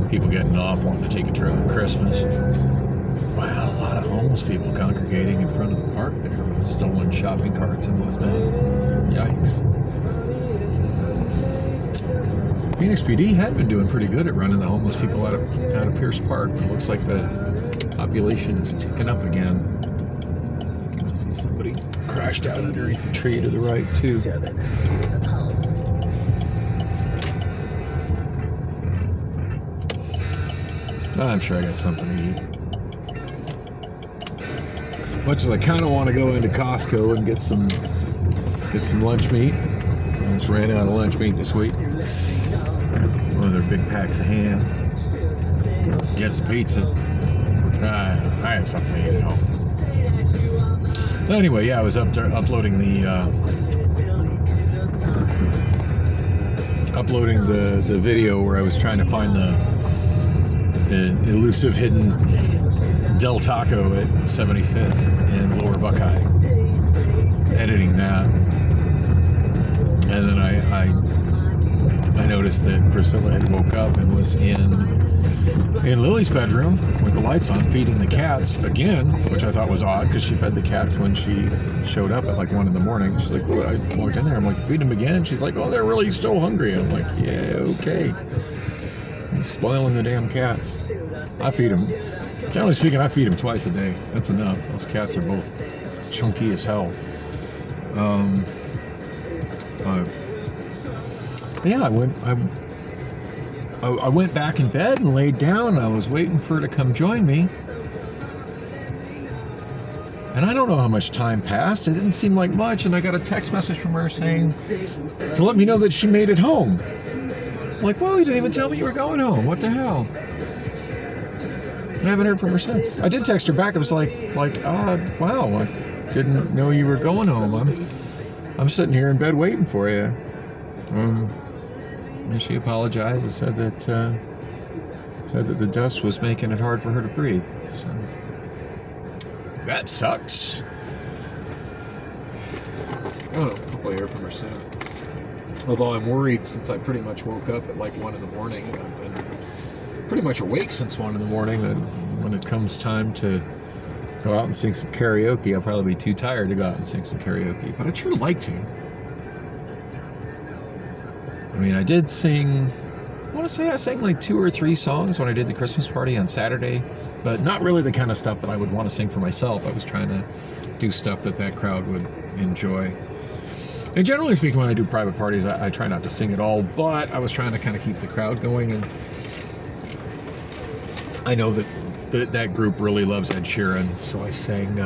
People getting off, wanting to take a trip for Christmas. Wow, a lot of homeless people congregating in front of the park there with stolen shopping carts and whatnot. Yikes. Phoenix PD had been doing pretty good at running the homeless people out of Pierce Park. It looks like the population is ticking up again. I see somebody crashed out underneath the tree to the right too. I'm sure I got something to eat. Much as I kind of want to go into Costco and get some lunch meat. I just ran out of lunch meat this week. One of their big packs of ham. Get some pizza. I had something to eat at home. Anyway, yeah, I was uploading the video where I was trying to find the elusive hidden Del Taco at 75th and Lower Buckeye. Editing that, and then I noticed that Priscilla had woke up and was in Lily's bedroom with the lights on, feeding the cats again, which I thought was odd because she fed the cats when she showed up at like 1 in the morning. She's like, well, I walked in there, I'm like, feed them again? And she's like, oh, they're really still hungry. And I'm like, yeah, okay. I'm spoiling the damn cats. I feed them. Generally speaking, I feed them twice a day. That's enough. Those cats are both chunky as hell. Yeah, I went back in bed and laid down. I was waiting for her to come join me. And I don't know how much time passed. It didn't seem like much. And I got a text message from her saying to let me know that she made it home. I'm like, well, you didn't even tell me you were going home. What the hell? I haven't heard from her since. I did text her back. I was like, wow, I didn't know you were going home. I'm sitting here in bed waiting for you. And she apologized and said that the dust was making it hard for her to breathe. So that sucks. I don't know. Hopefully I hear from her soon. Although I'm worried, since I pretty much woke up at like 1 in the morning. I've been pretty much awake since 1 in the morning. That when it comes time to go out and sing some karaoke, I'll probably be too tired to go out and sing some karaoke. But I'd sure like to. I mean, I did sing, I want to say I sang like 2 or 3 songs when I did the Christmas party on Saturday, but not really the kind of stuff that I would want to sing for myself. I was trying to do stuff that crowd would enjoy. And generally speaking, when I do private parties, I try not to sing at all, but I was trying to kind of keep the crowd going. And I know that group really loves Ed Sheeran, so I sang,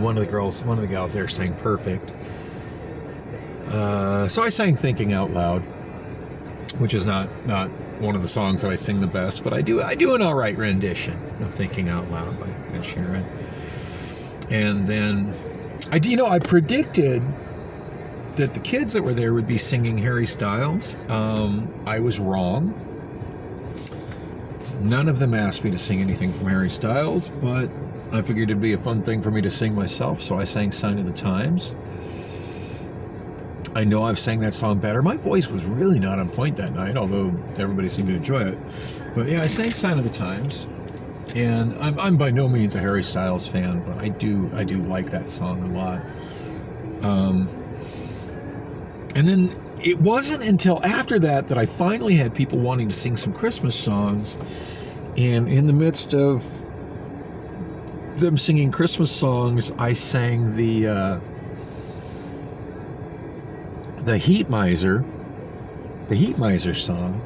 one of the gals there sang Perfect. So I sang Thinking Out Loud, which is not one of the songs that I sing the best, but I do an all right rendition of Thinking Out Loud by Ed Sheeran. And then I predicted that the kids that were there would be singing Harry Styles. I was wrong. None of them asked me to sing anything from Harry Styles, but I figured it'd be a fun thing for me to sing myself, so I sang Sign of the Times. I know I've sang that song better. My voice was really not on point that night, although everybody seemed to enjoy it. But yeah, I sang Sign of the Times. And I'm by no means a Harry Styles fan, but I do like that song a lot. And then it wasn't until after that I finally had people wanting to sing some Christmas songs. And in the midst of them singing Christmas songs, I sang the Heat Miser song.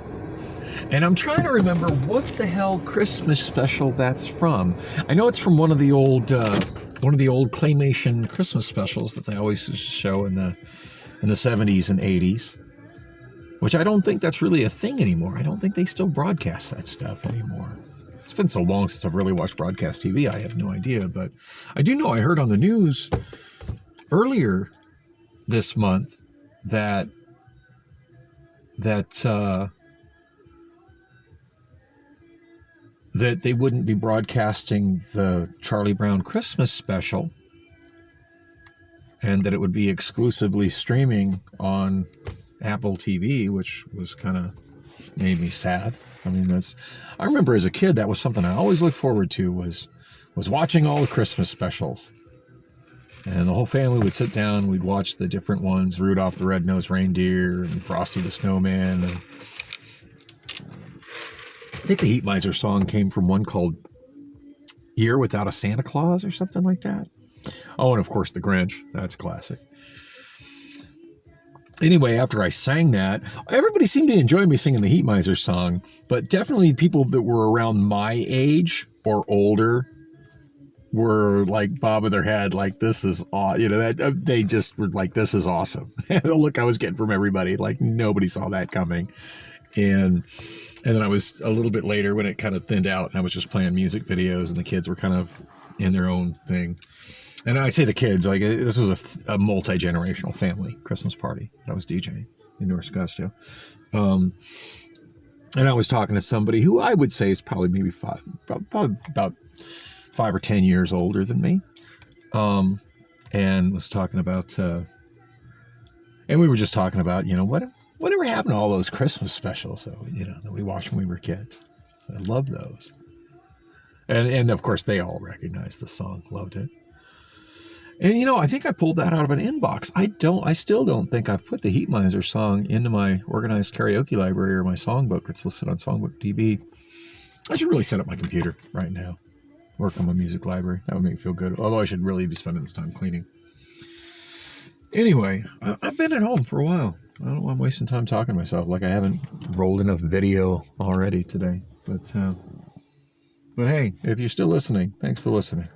And I'm trying to remember what the hell Christmas special that's from. I know it's from one of the old claymation Christmas specials that they always used to show in the 70s and 80s, which I don't think that's really a thing anymore. I don't think they still broadcast that stuff anymore. It's been so long since I've really watched broadcast TV, I have no idea. But I do know I heard on the news earlier this month that they wouldn't be broadcasting the Charlie Brown Christmas special, and that it would be exclusively streaming on Apple TV, which was kind of made me sad. I mean, I remember as a kid, that was something I always looked forward to, was watching all the Christmas specials. And the whole family would sit down, we'd watch the different ones, Rudolph the Red-Nosed Reindeer and Frosty the Snowman. And I think the Heat Miser song came from one called Year Without a Santa Claus or something like that. Oh, and of course the Grinch. That's classic. Anyway, after I sang that, everybody seemed to enjoy me singing the Heat Miser song, but definitely people that were around my age or older were like bobbing their head like, this is awesome. That they just were like, this is awesome. The look I was getting from everybody, like nobody saw that coming. And then I was a little bit later when it kind of thinned out and I was just playing music videos and the kids were kind of in their own thing. And I say the kids, like this was a multi-generational family Christmas party that I was DJing in North Scottsdale. And I was talking to somebody who I would say is probably maybe probably about 5 or 10 years older than me. And was talking about, and we were just talking about, whatever happened to all those Christmas specials that we watched when we were kids. So I love those. And of course they all recognized the song, loved it. And I think I pulled that out of an inbox. I still don't think I've put the Heat Miser song into my organized karaoke library or my songbook that's listed on Songbook DB. I should really set up my computer right now. Work on my music library. That would make me feel good. Although I should really be spending this time cleaning. Anyway, I've been at home for a while. I don't know why I'm wasting time talking to myself like I haven't rolled enough video already today. But hey, if you're still listening, thanks for listening.